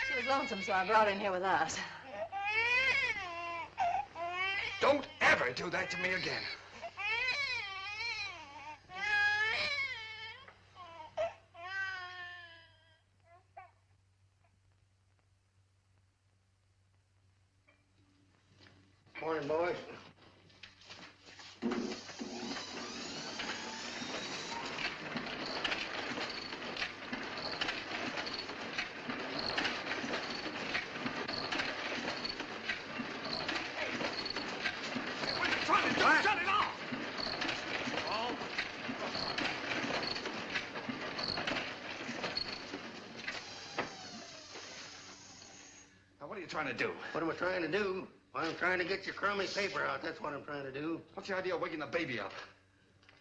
She was lonesome, so I brought her in here with us. Don't ever do that to me again. Morning, boys. Shut it off! Now, what are you trying to do? What am I trying to do? I'm trying to get your crummy paper out. That's what I'm trying to do. What's the idea of waking the baby up?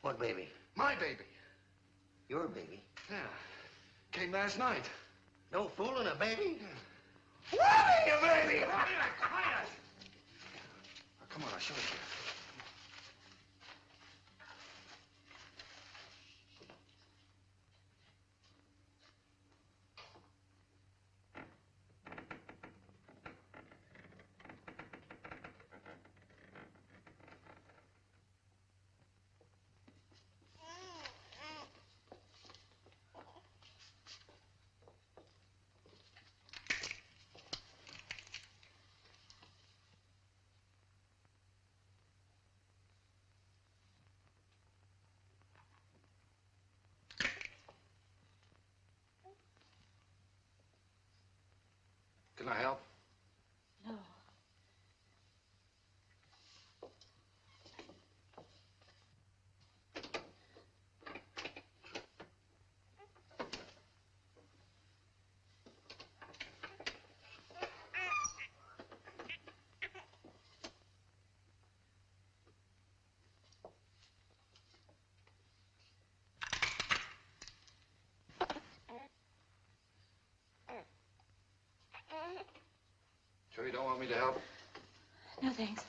What baby? My baby. Your baby? Yeah. Came last night. No fooling, a baby? What are you, baby? Quiet! Oh, come on, I'll show it to you. Can I help? No. Sure you don't want me to help? No, thanks.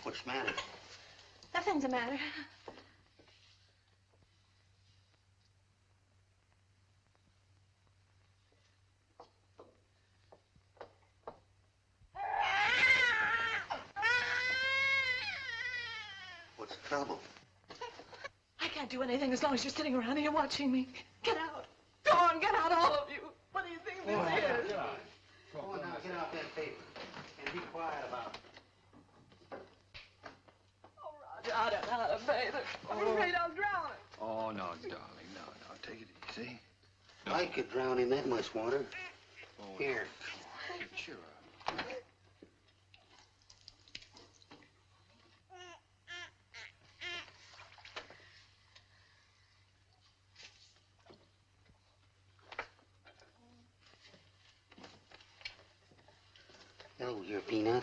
What's the matter? Nothing's the matter. What's the trouble? I can't do anything as long as you're sitting around here watching me. Get out. Go on, get out, all of you. What do you think this is? Go on now, get out that paper. And be quiet about it. Oh, Roger, I don't know how to bathe it. I'm afraid I'll drown it. Oh, no, darling, no. Take it easy. I could drown in that much water. Oh, Here. Cheer up. here, Peanut.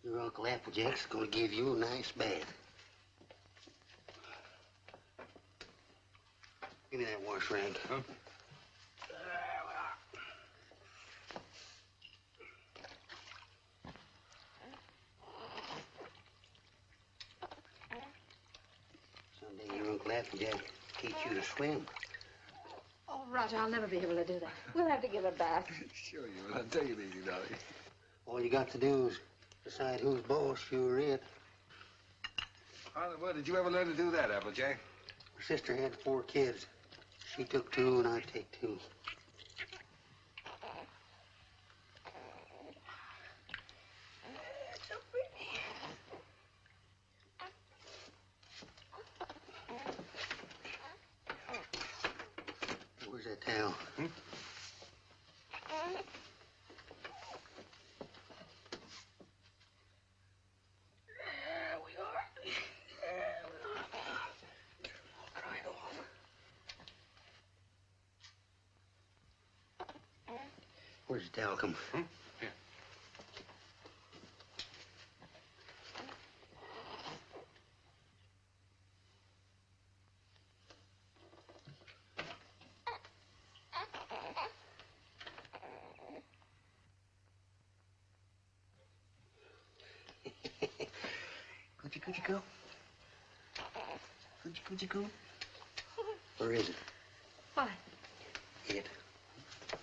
Your Uncle Applejack's gonna give you a nice bath. Give me that wash rag. Huh? Someday your Uncle Applejack teach you to swim. Oh, Roger, I'll never be able to do that. We'll have to give her back. Sure you will. I'll take it easy, Dolly. All you got to do is decide who's boss, you or it. Well, did you ever learn to do that, Applejack? Her sister had 4 kids. She took 2, and I take 2. So pretty. Where's that towel? Hmm? There we are. There we are. I'll dry it off. Where's the talcum? Hmm? Here. Coochie go? Coochie go? Or is it? What? It.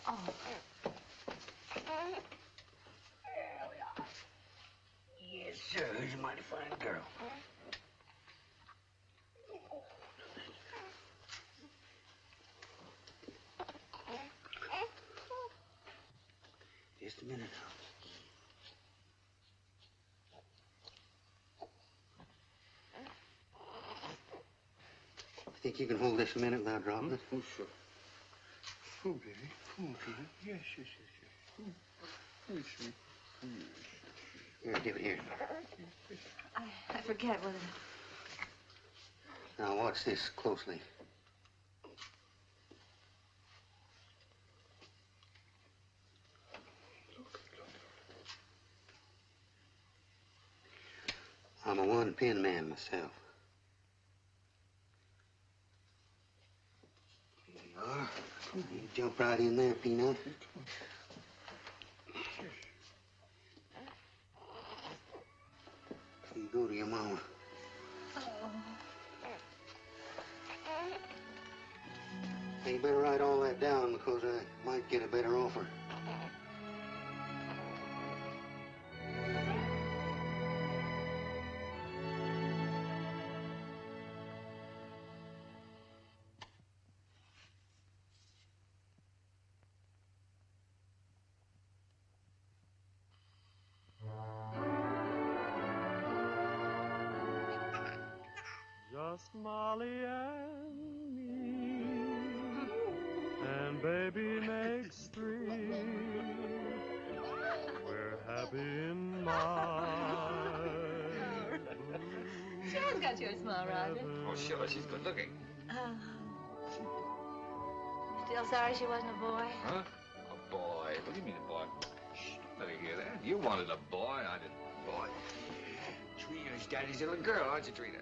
Oh. Yes, sir. Who's a mighty fine girl. Just a minute now. Think you can hold this a minute without dropping it? Oh, sure. Oh, baby. Oh, baby. Yes, yes, yes, yes. Oh, sweet. Here, give it here. I forget whether... Now, watch this closely. I'm a one-pin man myself. Here you are. You jump right in there, Peanut. You go to your mama. Hey, you better write all that down because I might get a better offer. Just Molly and me, and baby makes 3. We're happy in my She has got your smile, Roger. Oh, sure. She's good looking. Still sorry she wasn't a boy? Huh? A boy? What do you mean a boy? Shh, don't let her hear that. You wanted a boy. I didn't. Boy. Trina's daddy's little girl, aren't you, Trina?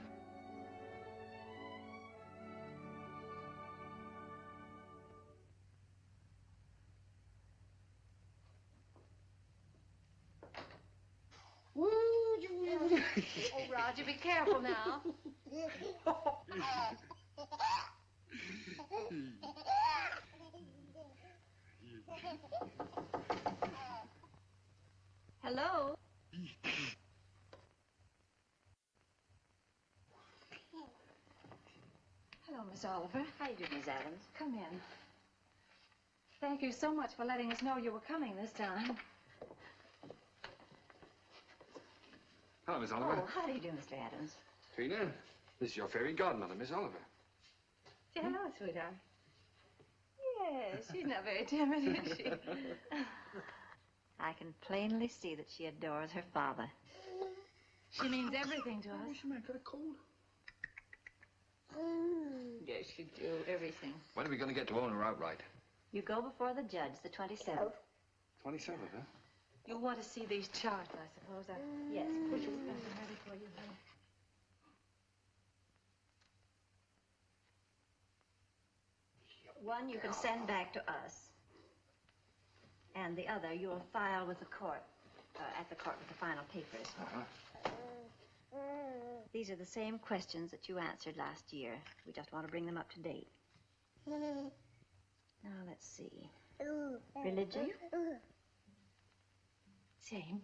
Oh, Roger, be careful now. Hello? Hello, Miss Oliver. How do you do, Miss Adams? Come in. Thank you so much for letting us know you were coming this time. Hello, Miss Oliver. Oh, how do you do, Mr. Adams? Trina, this is your fairy godmother, Miss Oliver. Say hello, sweetheart. Yes, she's not very timid, is she? I can plainly see that she adores her father. She means everything to us. She might got a cold. Yes, you do. Everything. When are we going to get to own her outright? You go before the judge the 27th. 27th, huh? You want to see these charts, I suppose. Yes. Push this back and ready for you, honey. One you can send back to us. And the other you'll file with the court, at the court with the final papers. These are the same questions that you answered last year. We just want to bring them up to date. Now, let's see. Religion? Same.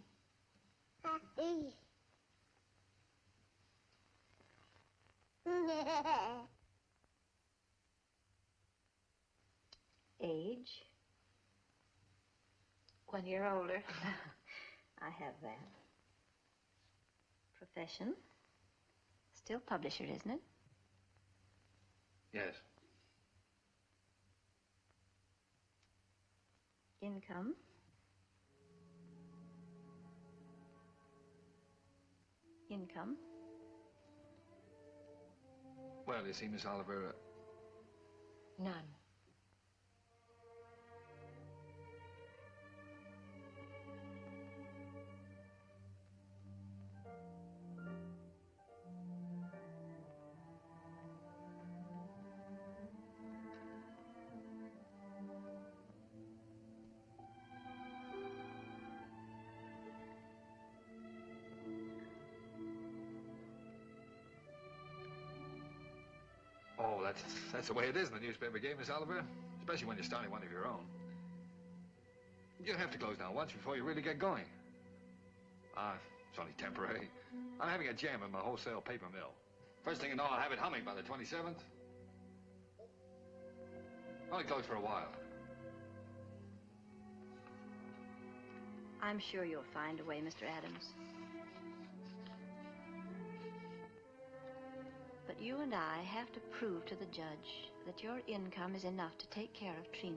Age? 1 year older. I have that. Profession? Still publisher, isn't it? Yes. Income? Income? Well, you see, Miss Oliver, None. oh, that's the way it is in the newspaper game, Miss Oliver. Especially when you're starting one of your own. You have to close down once before you really get going. It's only temporary. I'm having a jam in my wholesale paper mill. First thing you know, I'll have it humming by the 27th. Only closed for a while. I'm sure you'll find a way, Mr. Adams. But you and I have to prove to the judge that your income is enough to take care of Trina.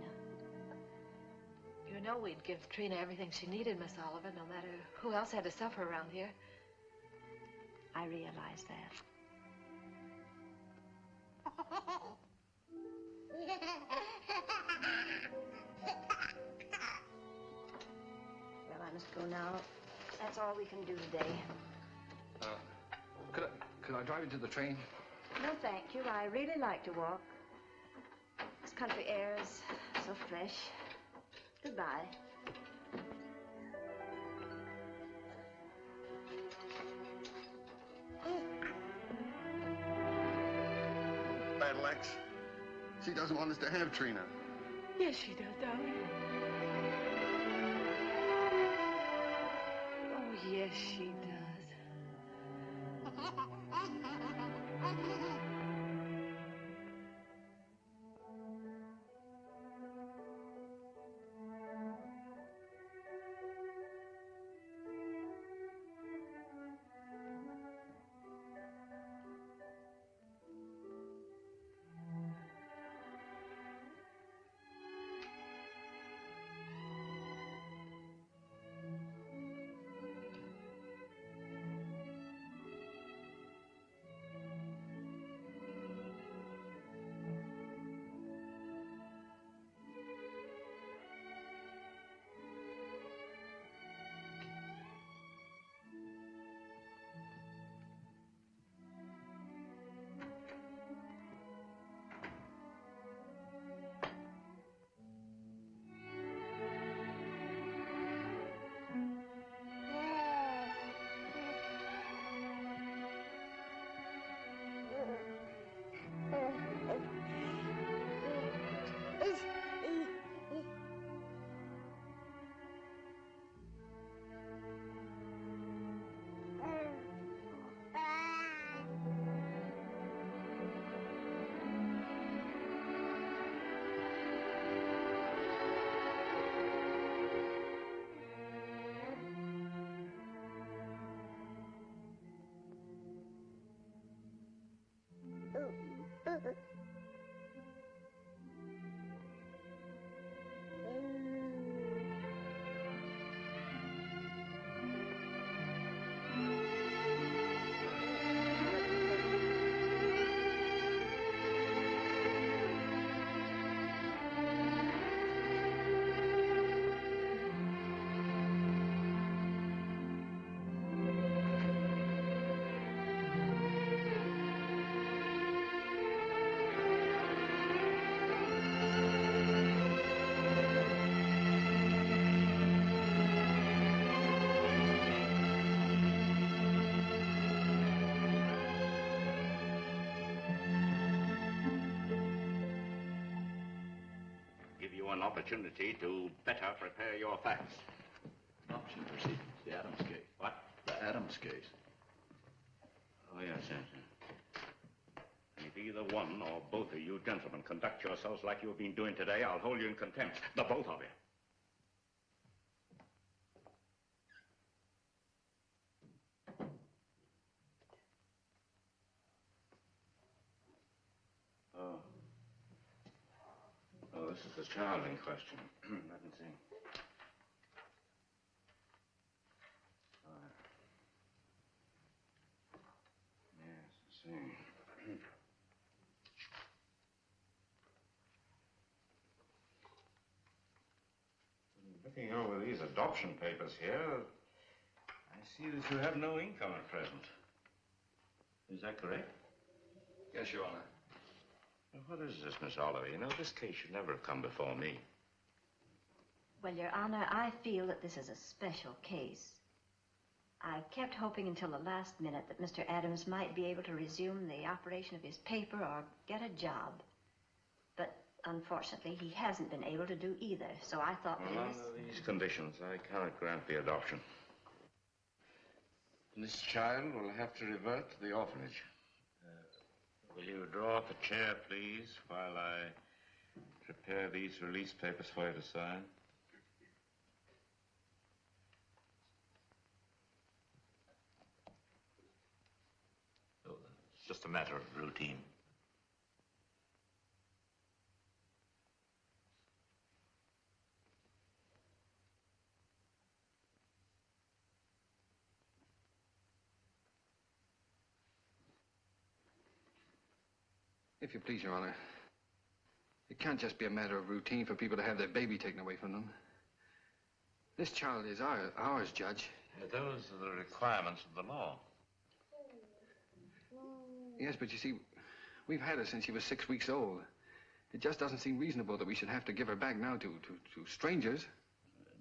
You know we'd give Trina everything she needed, Miss Oliver, no matter who else had to suffer around here. I realize that. Well, I must go now. That's all we can do today. Could I drive you to the train? No, thank you. I really like to walk. This country air is so fresh. Goodbye. Battle Axe. She doesn't want us to have Trina. Yes, she does, darling. Oh, yes, she does. an opportunity to better prepare your facts. Option proceedings, the Adams case. What? The Adams case. Oh, yes, yes, yes. And if either one or both of you gentlemen conduct yourselves like you've been doing today, I'll hold you in contempt. The both of you. Oh, this is the child in question. Let me see. Yes, I see. Looking over these adoption papers here, I see that you have no income at present. Is that correct? Yes, Your Honor. What is this, Miss Oliver? You know, this case should never have come before me. Well, Your Honor, I feel that this is a special case. I kept hoping until the last minute that Mr. Adams might be able to resume the operation of his paper or get a job. But unfortunately, he hasn't been able to do either, so I thought that Under these conditions, I cannot grant the adoption. This child will have to revert to the orphanage. Will you draw up a chair, please, while I prepare these release papers for you to sign? Oh, it's just a matter of routine. If you please, Your Honor, it can't just be a matter of routine for people to have their baby taken away from them. This child is ours, Judge. Those are the requirements of the law. Yes, but you see, we've had her since she was 6 weeks old. It just doesn't seem reasonable that we should have to give her back now to strangers.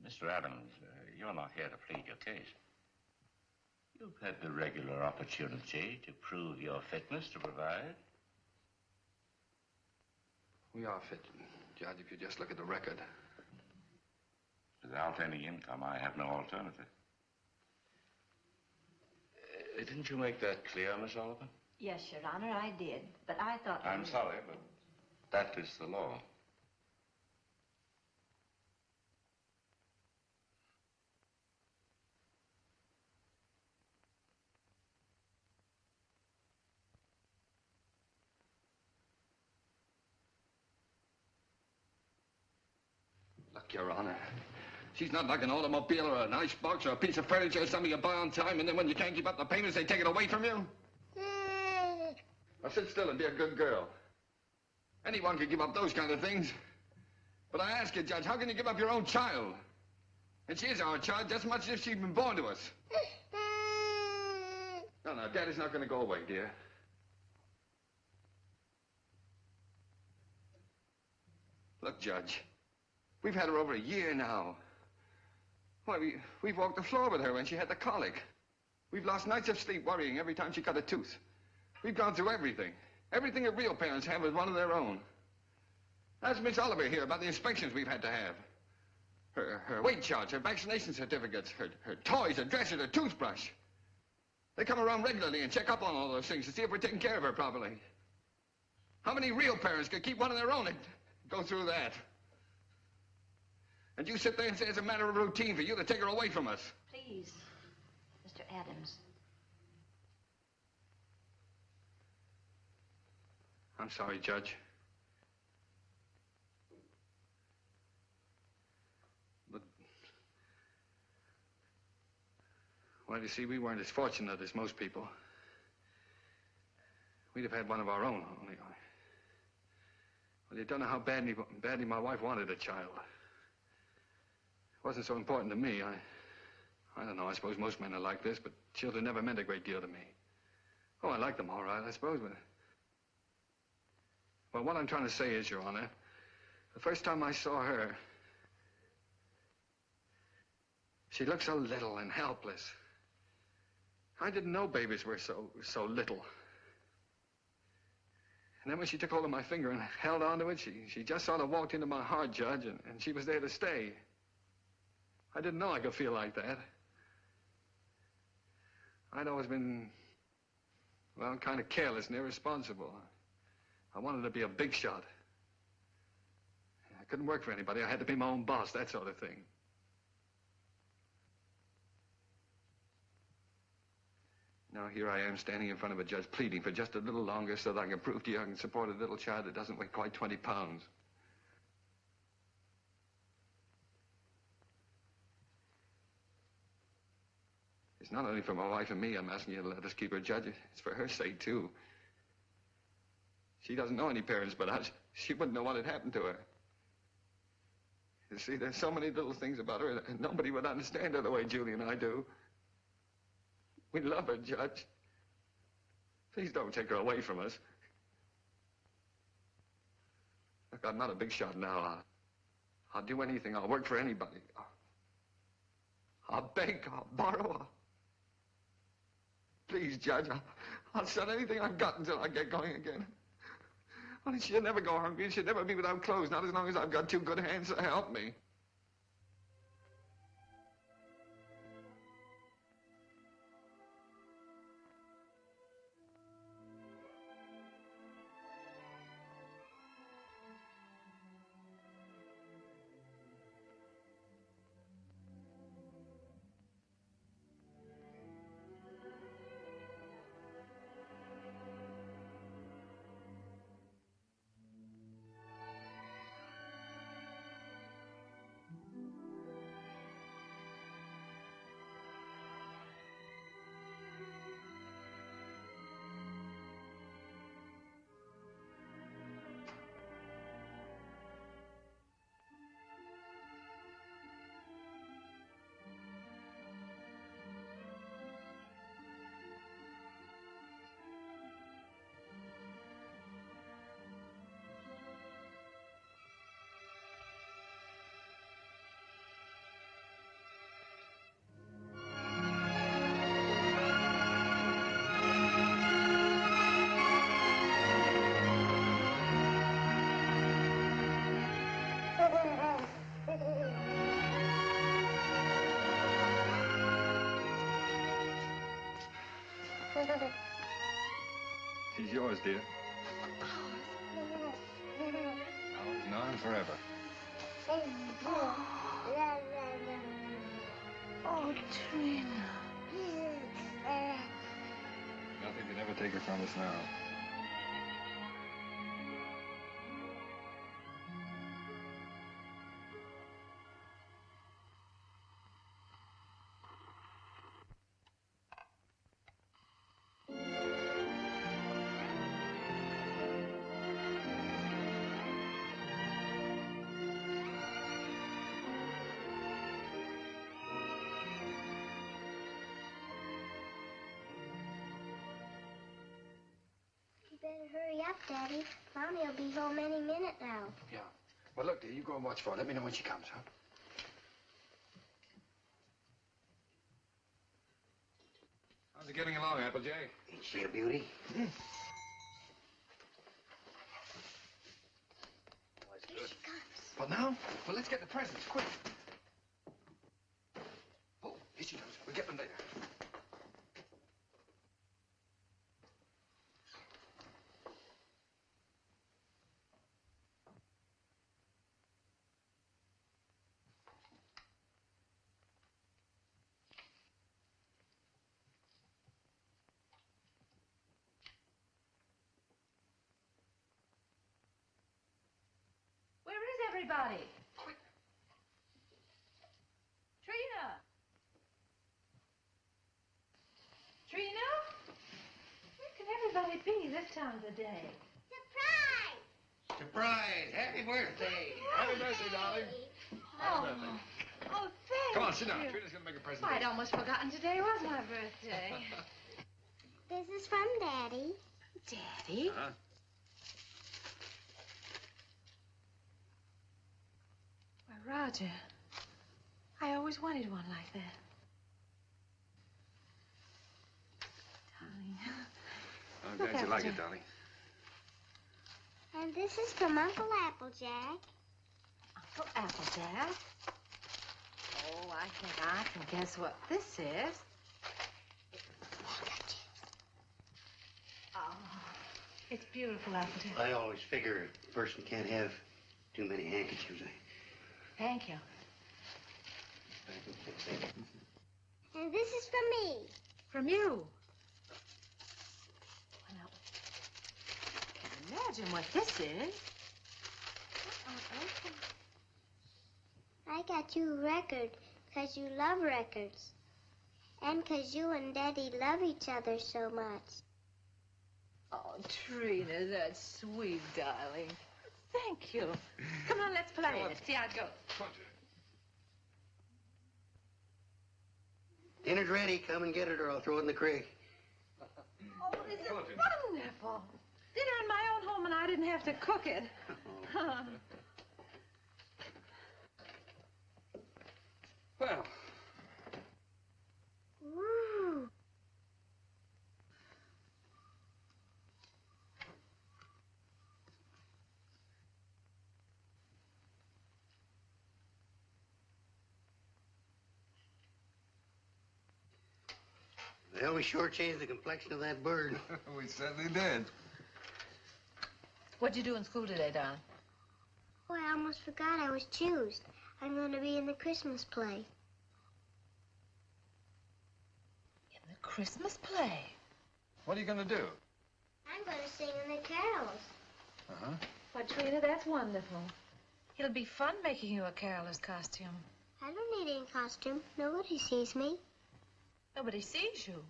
Mr. Adams, you're not here to plead your case. You've had the regular opportunity to prove your fitness to provide. We are fit, Judge, if you just look at the record. Without any income, I have no alternative. Didn't you make that clear, Miss Oliver? Yes, Your Honor, I did. But I thought... I'm sorry, but that is the law. Look, Your Honor, she's not like an automobile or an icebox or a piece of furniture or something you buy on time, and then when you can't keep up the payments, they take it away from you. Now sit still and be a good girl. Anyone can give up those kind of things. But I ask you, Judge, how can you give up your own child? And she is our child just as much as if she'd been born to us. No, Daddy's not going to go away, dear. Look, Judge, we've had her over a year now. Why, we've walked the floor with her when she had the colic. We've lost nights of sleep worrying every time she cut a tooth. We've gone through everything. Everything that real parents have is one of their own. Ask Miss Oliver here about the inspections we've had to have. Her weight charts, her vaccination certificates, her toys, her dresser, her toothbrush. They come around regularly and check up on all those things to see if we're taking care of her properly. How many real parents could keep one of their own and go through that? And you sit there and say it's a matter of routine for you to take her away from us. Please, Mr. Adams. I'm sorry, Judge. But, well, you see, we weren't as fortunate as most people. We'd have had one of our own, only... Well, you don't know how badly my wife wanted a child. It wasn't so important to me. I don't know, I suppose most men are like this, but children never meant a great deal to me. Oh, I like them all right, I suppose, but... Well, what I'm trying to say is, Your Honor, the first time I saw her, she looked so little and helpless. I didn't know babies were so little. And then when she took hold of my finger and held onto it, she just sort of walked into my heart, Judge, and she was there to stay. I didn't know I could feel like that. I'd always been, well, kind of careless and irresponsible. I wanted to be a big shot. I couldn't work for anybody. I had to be my own boss, that sort of thing. Now here I am standing in front of a judge pleading for just a little longer so that I can prove to you I can support a little child that doesn't weigh quite 20 pounds. It's not only for my wife and me I'm asking you to let us keep her, Judge. It's for her sake, too. She doesn't know any parents but us. She wouldn't know what had happened to her. You see, there's so many little things about her that nobody would understand her the way Julie and I do. We love her, Judge. Please don't take her away from us. Look, I'm not a big shot now. I'll do anything. I'll work for anybody. I'll beg. I'll borrow. Please, Judge, I'll sell anything I've got until I get going again. Only she'll never go hungry and she'll never be without clothes, not as long as I've got two good hands to help me. She's yours, dear. Ours and ours forever. Oh, Trina. Nothing can ever take her from us now. Hurry up, Daddy. Mommy will be home any minute now. Yeah. Well, look, dear, you go and watch for her. Let me know when she comes, huh? How's it getting along, Applejay? Ain't she a beauty? Here she comes. Well, now? Well, let's get the presents, quick. Oh, here she comes. We'll get them later. Everybody. Trina. Trina? Where can everybody be this time of the day? Surprise! Surprise! Happy birthday! Happy birthday, darling. Oh, oh, thank Come on, sit down. you. Trina's going to make a present. I'd almost forgotten today was my birthday. This is from Daddy. Daddy? Uh-huh. Roger, I always wanted one like that. Darling. I'm glad you like it, darling. And this is from Uncle Applejack. Uncle Applejack? Oh, I think I can guess what this is. Oh, it's beautiful, Applejack. I always figure a person can't have too many handkerchiefs. Thank you. And this is from me. From you? Well, I can't imagine what this is. I got you a record because you love records. And because you and Daddy love each other so much. Oh, Trina, that's sweet, darling. Thank you. Come on, let's play it. See how it goes. Dinner's ready. Come and get it or I'll throw it in the creek. Oh, this is wonderful. Dinner in my own home and I didn't have to cook it. Well. Woo. Well, we sure changed the complexion of that bird. We certainly did. What'd you do in school today, Don? Oh, I almost forgot I was choosed. I'm going to be in the Christmas play. In the Christmas play? What are you going to do? I'm going to sing in the carols. Uh-huh. Why, Trina, that's wonderful. It'll be fun making you a caroler's costume. I don't need any costume. Nobody sees me. Nobody sees you.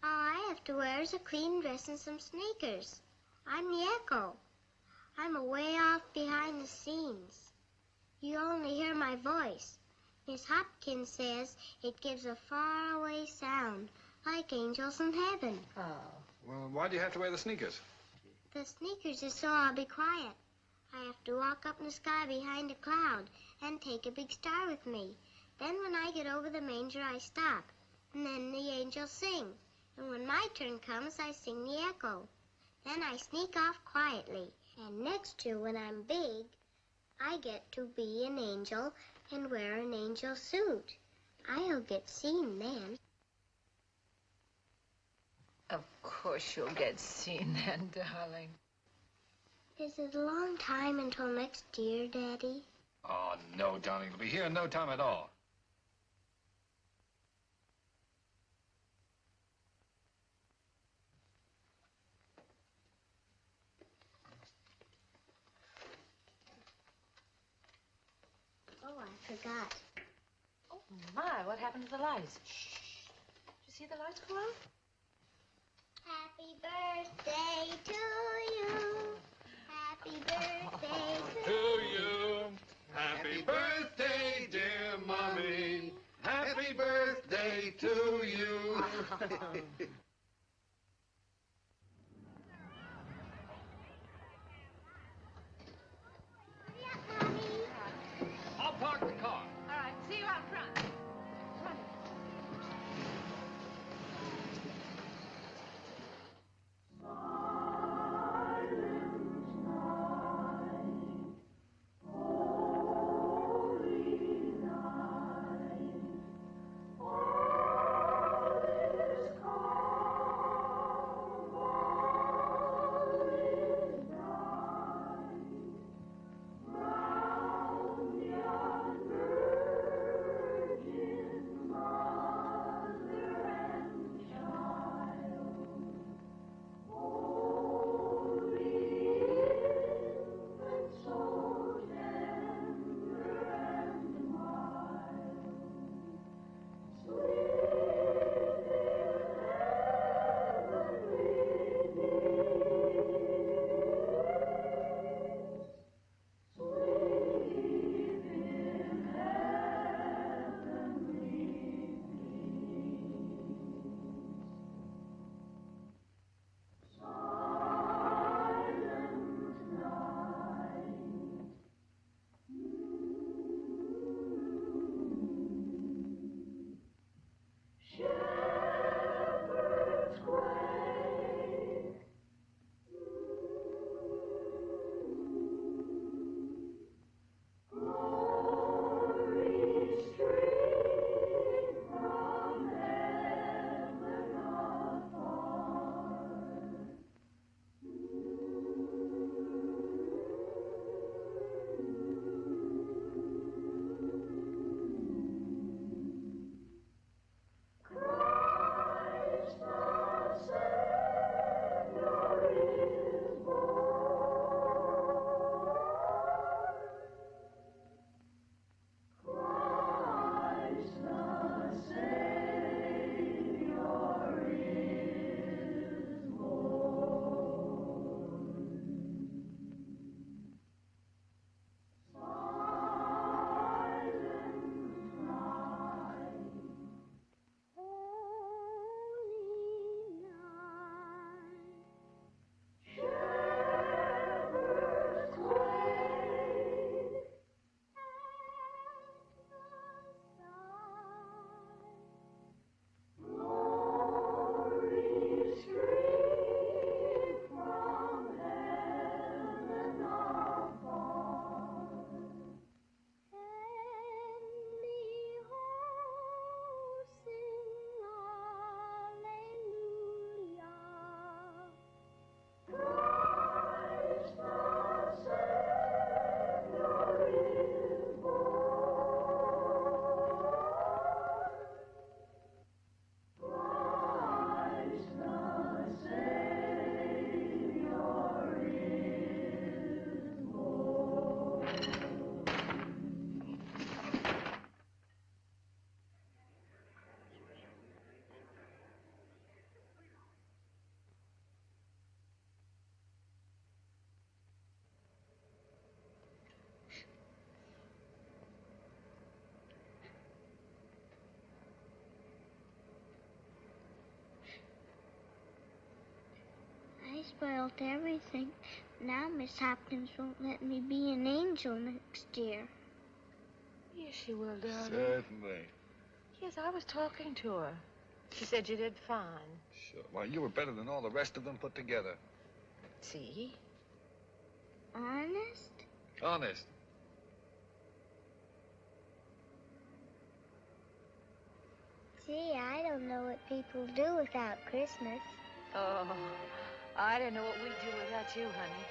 All I have to wear is a clean dress and some sneakers. I'm the echo. I'm away off behind the scenes. You only hear my voice. Miss Hopkins says it gives a faraway sound, like angels in heaven. Oh. Well, why do you have to wear the sneakers? The sneakers is so I'll be quiet. I have to walk up in the sky behind a cloud and take a big star with me. Then when I get over the manger, I stop. And then the angels sing. And when my turn comes, I sing the echo. Then I sneak off quietly. And next year, when I'm big, I get to be an angel and wear an angel suit. I'll get seen then. Of course you'll get seen then, darling. Is it a long time until next year, Daddy? Oh, no, darling. It'll be here in no time at all. Oh, I forgot. Oh, my, what happened to the lights? Shh. Did you see the lights go out? Happy birthday to you. Happy birthday To you. Happy birthday, dear Mommy. Happy birthday to you. I'll park the car. All right, see you out front. Run. Holy night, spoiled everything. Now Miss Hopkins won't let me be an angel next year. Yes, she will, darling. Certainly. Yes, I was talking to her. She said you did fine. Sure. Why, you were better than all the rest of them put together. See? Honest? Honest. Gee, I don't know what people do without Christmas. Oh, I don't know what we'd do without you, honey.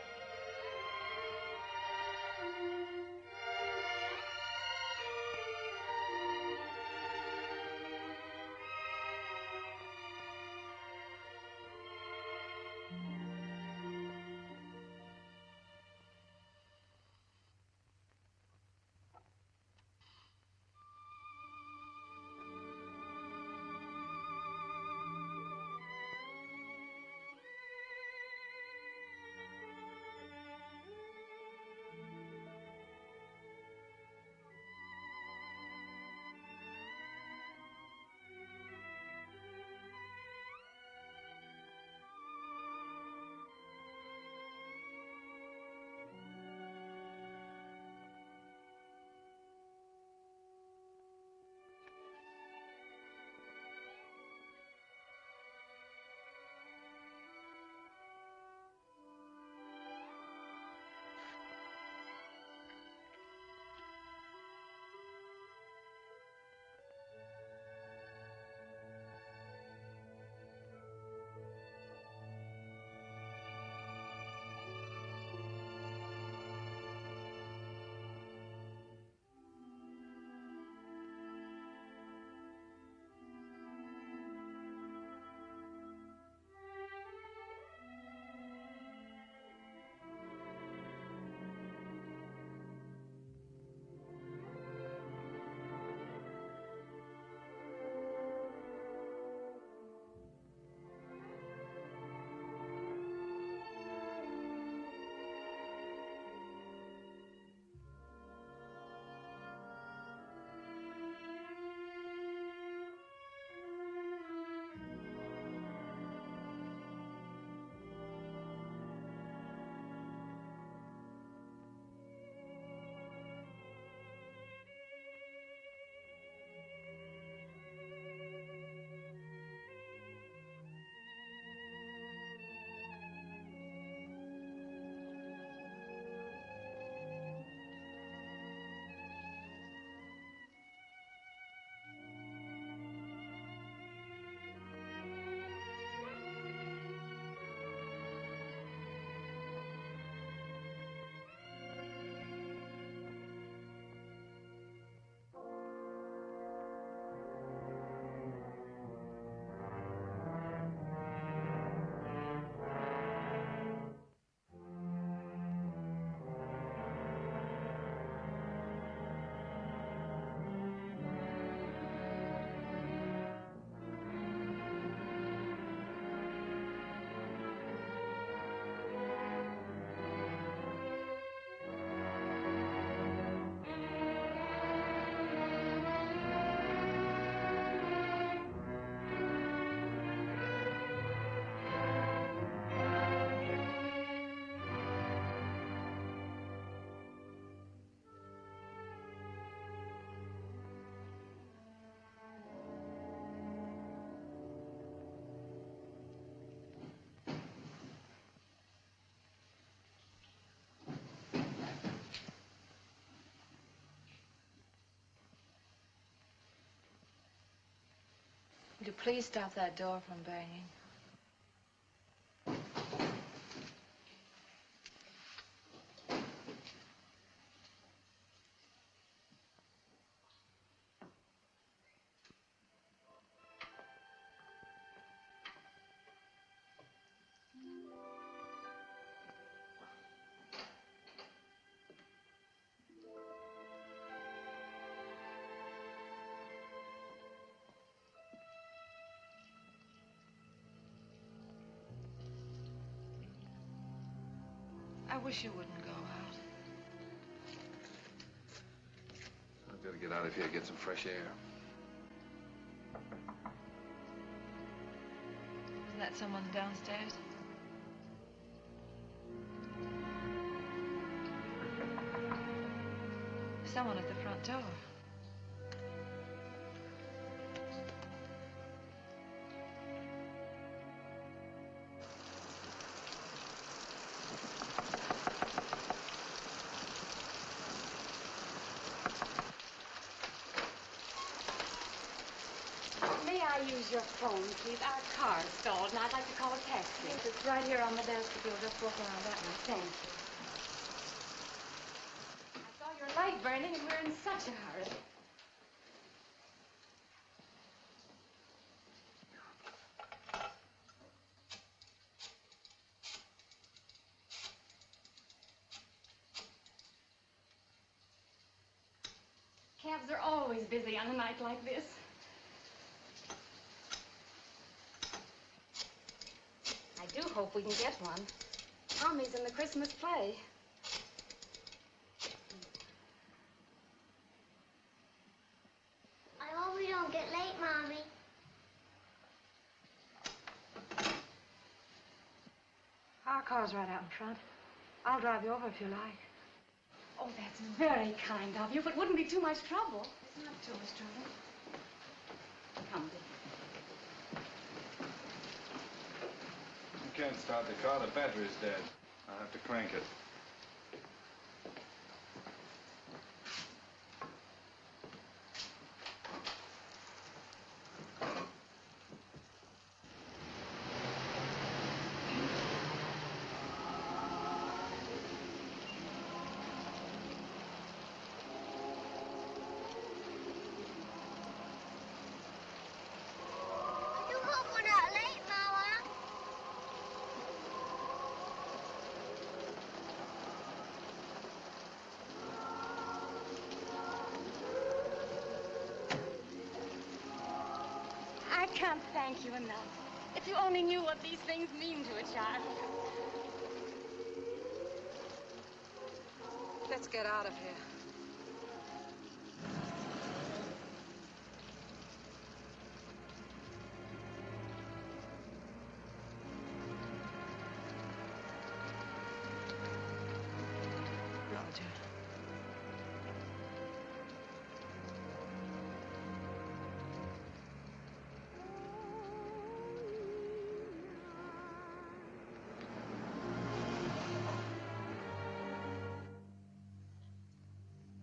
Would you please stop that door from banging? I wish you wouldn't go out. I've got to get out of here, get some fresh air. Isn't that someone downstairs? someone at the front door. May I use your phone, please? Our car's stalled, and I'd like to call a taxi. Yes, it's right here on the desk if you'll just walk around that way. Thank you. I saw your light burning, and we're in such a hurry. Cabs are always busy on a night like this. I do hope we can get one. Tommy's in the Christmas play. I hope we don't get late, Mommy. Our car's right out in front. I'll drive you over if you like. Oh, that's very kind of you, but wouldn't be too much trouble. It's not too much trouble. Come, dear. I can't start the car. The battery's dead. I'll have to crank it. I do hope we're not late, Mama. I can't thank you enough. If you only knew what these things mean to a child. Let's get out of here. Roger.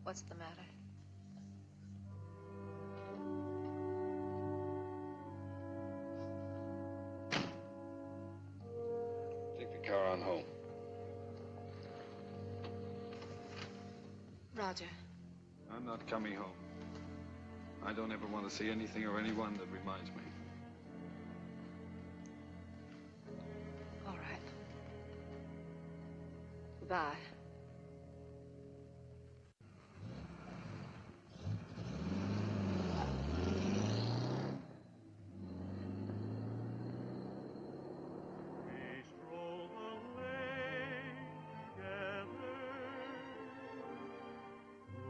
What's the matter? Take the car on home. Roger. I'm not coming home. I don't ever want to see anything or anyone that reminds me. All right. Goodbye. We stroll the lane together,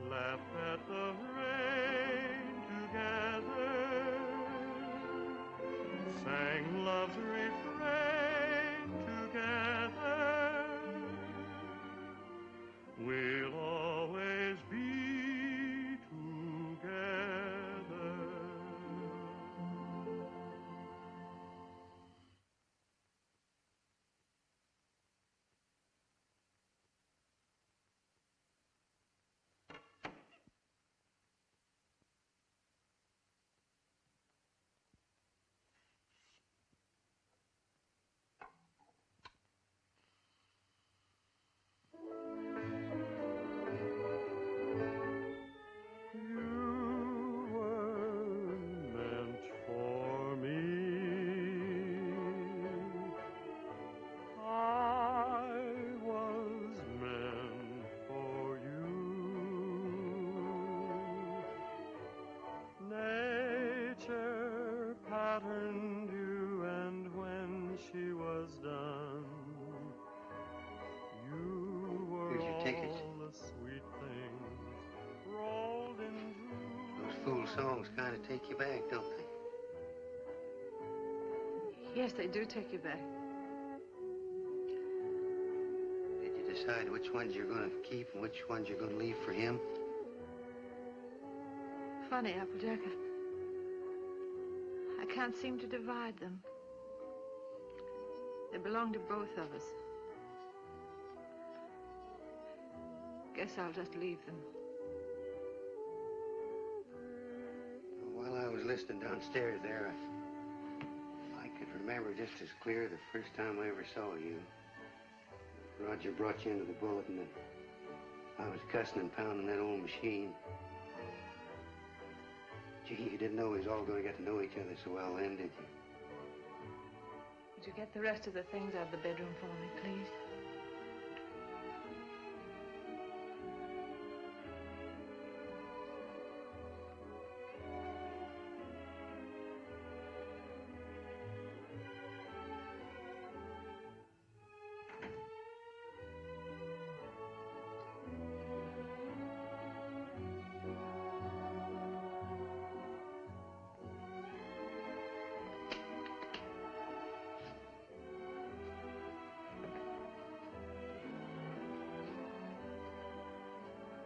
laughed at the rain together, sang love's refrain together. We'll always be together. You were meant for me. I was meant for you. Nature patterned you, and when she was done, you were Here's your ticket. all the sweet things rolled into. Those fool songs kind of take you back, don't they? Yes, they do take you back. Did you decide which ones you're going to keep and which ones you're going to leave for him? funny, Applejack. I can't seem to divide them. They belong to both of us. Guess I'll just leave them. While I was listening downstairs there, I could remember just as clear the first time I ever saw you. Roger brought you into the bulletin and I was cussing and pounding that old machine. Gee, you didn't know we was all going to get to know each other so well then, did you? Would you get the rest of the things out of the bedroom for me, please?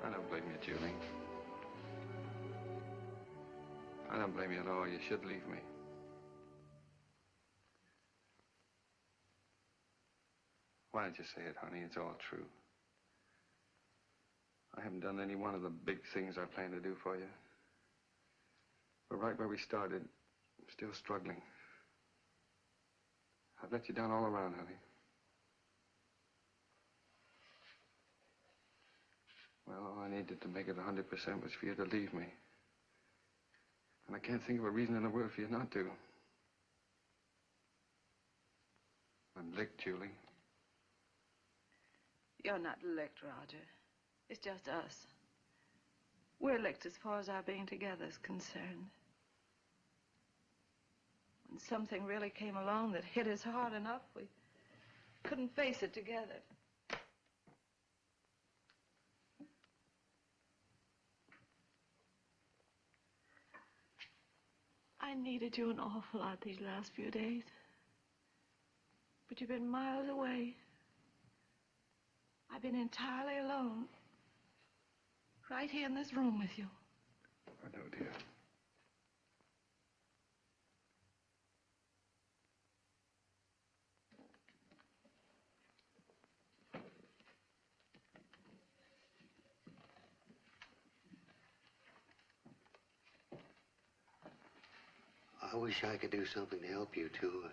I don't blame you, Julie. I don't blame you at all. You should leave me. Why don't you say it, honey? It's all true. I haven't done any one of the big things I planned to do for you. We're right where we started. I'm still struggling. I've let you down all around, honey. Well, all I needed to make it 100% was for you to leave me. And I can't think of a reason in the world for you not to. I'm licked, Julie. You're not licked, Roger. It's just us. We're licked as far as our being together is concerned. When something really came along that hit us hard enough, we couldn't face it together. I needed you an awful lot these last few days. But you've been miles away. I've been entirely alone. Right here in this room with you. I know, dear. I wish I could do something to help you, too.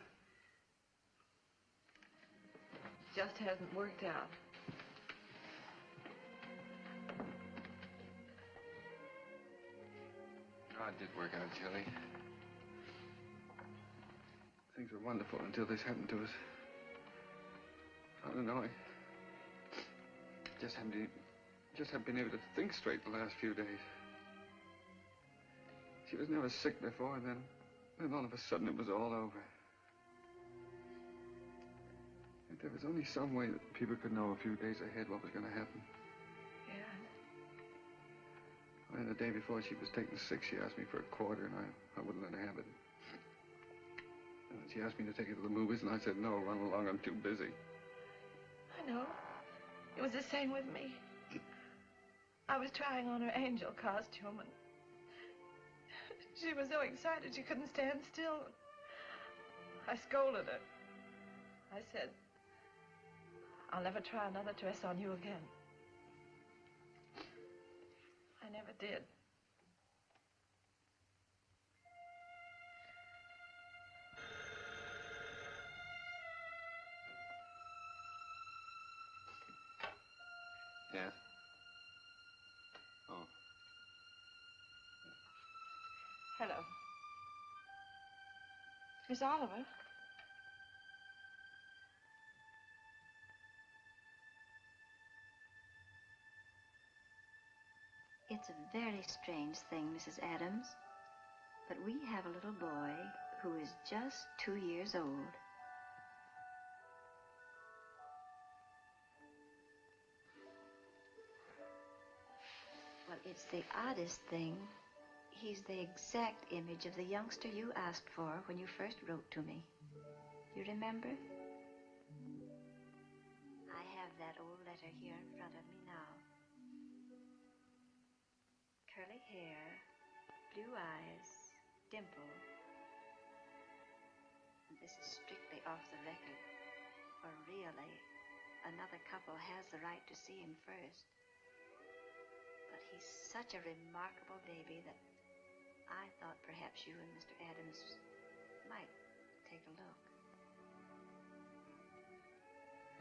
Just hasn't worked out. Oh, it did work out, Julie. Things were wonderful until this happened to us. I don't know. I just haven't been able to think straight the last few days. She was never sick before, and then all of a sudden it was all over. If there was only some way that people could know a few days ahead what was going to happen. Yeah. And the day before she was taken sick, she asked me for a quarter, and I wouldn't let her have it. And she asked me to take her to the movies, and I said, no, run along, I'm too busy. I know. It was the same with me. I was trying on her angel costume, and she was so excited she couldn't stand still. I scolded her. I said, I'll never try another dress on you again. I never did. Yes? Oh. Hello. Miss Oliver? It's a very strange thing, Mrs. Adams, but we have a little boy who is just 2 years old. Well, it's the oddest thing. He's the exact image of the youngster you asked for when you first wrote to me. You remember? I have that old letter here in front of me now. Curly hair, blue eyes, dimple. This is strictly off the record. For really, another couple has the right to see him first. But he's such a remarkable baby that I thought perhaps you and Mr. Adams might take a look.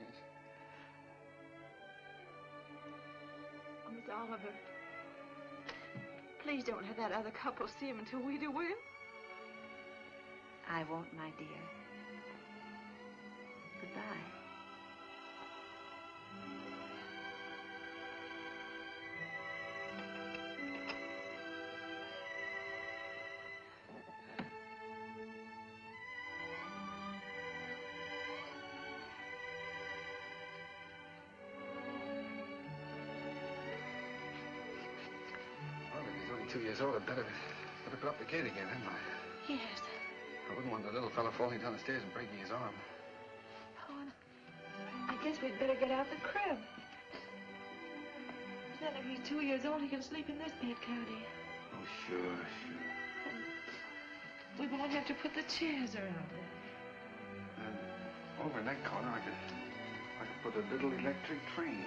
Yes. Oh, Miss Oliver, please don't let that other couple see him until we do, will you? I won't, my dear. Goodbye. Well, if he's only 2 years old, I'd better put up the gate again, hadn't I? Yes. I wouldn't want the little fellow falling down the stairs and breaking his arm. Oh, I guess we'd better get out the crib. Then if he's 2 years old, he can sleep in this bed, can't he? Oh, sure. We won't have to put the chairs around it. And over in that corner, I could put a little electric train.